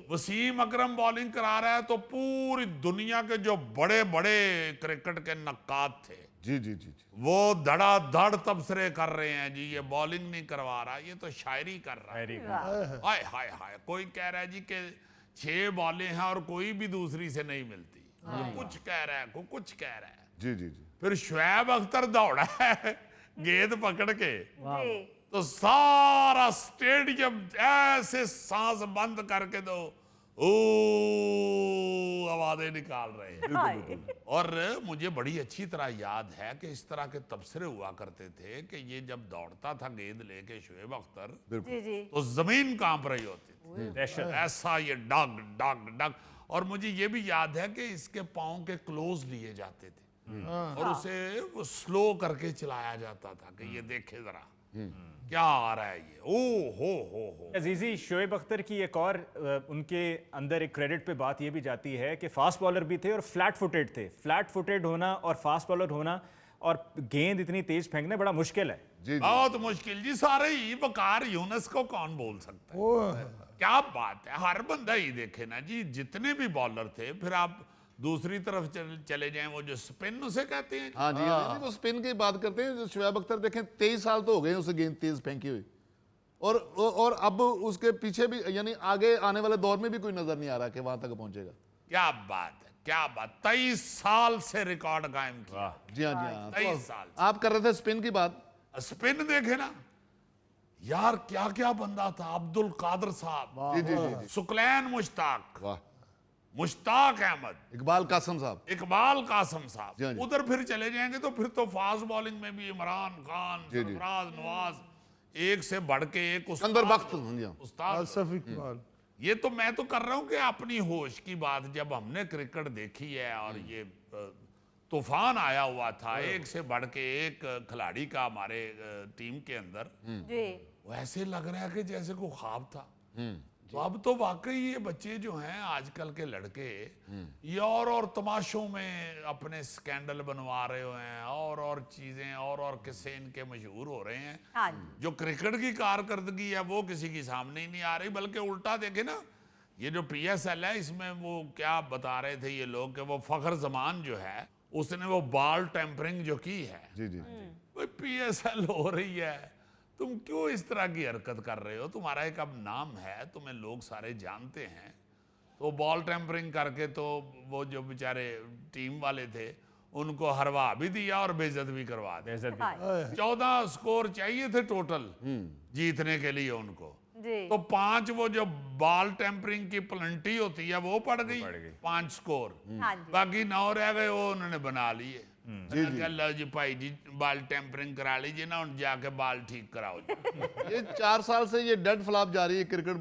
वसीम अकरम बॉलिंग करा रहा है तो पूरी दुनिया के जो बड़े बड़े क्रिकेट के नक्काद थे जी जी जी जी, वो धड़ाधड़ तबसरे कर रहे हैं जी, ये बॉलिंग नहीं करवा रहा, ये तो शायरी कर रहा है। हाय हाय हाय, कोई कह रहा है जी कि 6 बॉलें हैं और कोई भी दूसरी से नहीं मिलती, कुछ कह रहा है, कुछ कह रहा है। जी जी जी, फिर शुएब अख्तर दौड़ा है गेंद पकड़ के, तो सारा स्टेडियम ऐसे सांस बंद करके दो ओ आवाजें निकाल रहे हैं। और मुझे बड़ी अच्छी तरह याद है कि इस तरह के तबसरे हुआ करते थे कि ये जब दौड़ता था गेंद लेके शुएब अख्तर, तो जमीन कांप रही होती थी, ऐसा ये डग डग डग। और मुझे ये भी याद है कि इसके पाँव के क्लोज लिए जाते थे और उसे वो स्लो करके चलाया जाता था कि ये देखे जरा क्या आ रहा है ये, ओ हो। अजीजी, शोएब अख्तर की एक और उनके अंदर एक क्रेडिट पे बात ये भी जाती है कि फास्ट बॉलर भी थे और फ्लैट फुटेड थे। फ्लैट फुटेड होना और फास्ट बॉलर होना और गेंद इतनी तेज फेंकना बड़ा मुश्किल है। जी बहुत मुश्किल जी, सारे ही वकार यूनस को कौन बोल सकता है। क्या बात है, हर बंदा ही देखे ना जी, जितने भी बॉलर थे। फिर आप दूसरी तरफ चले जाएं, वो जो स्पिन उसे कहते हैं। हाँ जी, हाँ जी, वो स्पिन की बात करते हैं। शुएब अख्तर देखें 23 साल तो हो गए उसे गेंद तेज फेंकी हुई, और अब उसके पीछे भी, यानी आगे आने वाले दौर में भी कोई नजर नहीं आ रहा कि वहां तक पहुंचेगा। क्या बात है, क्या बात, 23 साल से रिकॉर्ड कायम किया। जी हाँ जी हाँ, 23 साल तो आप कर रहे थे स्पिन की बात। स्पिन देखे ना यार, क्या क्या बंदा था। अब्दुल कादर साहब, जी जी जी, सुकलैन मुश्ताक, वाह, मुश्ताक अहमद, इकबाल कासम साहब, इकबाल कासम जी, साहब। जी। उधर फिर चले जाएंगे तो फिर तो फास्ट बॉलिंग में भी इमरान खान, जी, जी। सरफराज नवाज, एक से बढ़ के एक अंदर वक्त। हाँ जी हाँ, उस्ताद। आसिफ इकबाल। ये तो मैं तो कर रहा हूं कि अपनी होश की बात, जब हमने क्रिकेट देखी है और ये तूफान आया हुआ था, एक से बढ़ के एक खिलाड़ी का हमारे टीम के अंदर, वैसे लग रहा है कि जैसे कोई ख्वाब था। तो अब तो वाकई ये बच्चे जो हैं आजकल के लड़के, ये और तमाशों में अपने स्कैंडल बनवा रहे हुए हैं, और चीजें और किस्से इनके मशहूर हो रहे हैं। जो क्रिकेट की कारकर्दगी है वो किसी की सामने ही नहीं आ रही, बल्कि उल्टा देखे ना, ये जो PSL है इसमें वो क्या बता रहे थे ये लोग कि वो फखर जमान जो है उसने वो बॉल टेम्परिंग जो की है। जी जी, भाई PSL हो रही है, तुम क्यों इस तरह की हरकत कर रहे हो? तुम्हारा एक अब नाम है, तुम्हें लोग सारे जानते हैं। तो बॉल टेम्परिंग करके तो वो जो बेचारे टीम वाले थे उनको हरवा भी दिया और बेइज्जत भी करवा दी। 14 स्कोर चाहिए थे टोटल जीतने के लिए उनको, तो 5 वो जो बॉल टेम्परिंग की प्लेंटी होती है वो पड़ गई 5 स्कोर, बाकी 9 रह गए, वो उन्होंने बना लिए। लो जी भाई जी, बॉल टेम्परिंग करा लीजिए ना, जाके बॉल ठीक कराओ जी। ये 4 साल से ये डेड फ्लॉप जारी है क्रिकेट।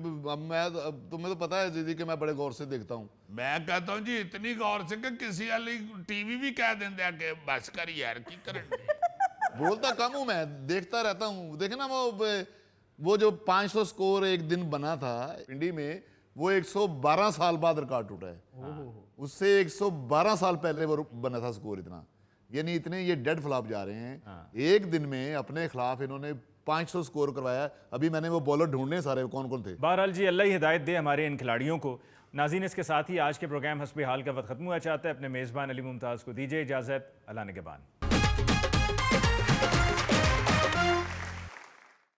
तुम्हें तो पता है जी कि मैं बड़े गौर से देखता हूँ। मैं कहता हूँ जी इतनी गौर से कि किसी वाली टीवी भी कह देंगे कि बस कर यार की करें। बोलता कम हूँ मैं, देखता रहता हूँ। देखे ना वो जो 500 स्कोर एक दिन बना था पिंडी में, वो 112 साल बाद रिकॉर्ड टूटा है। उससे 112 साल पहले वो बना था स्कोर इतना, यानी इतने ये डेड फ्लॉप जा रहे हैं। एक दिन में अपने खिलाफ इन्होंने 500 स्कोर करवाया। अभी मैंने वो बॉलर ढूंढने सारे कौन कौन थे। बहरहाल जी, अल्लाह ही हिदायत दे हमारे इन खिलाड़ियों को। नाज़रीन, इसके साथ ही आज के प्रोग्राम हस्बे हाल का वक्त खत्म हुआ चाहता है। अपने मेज़बान अली मुमताज़ को दीजिए इजाज़त। अल्लाह निगहबान।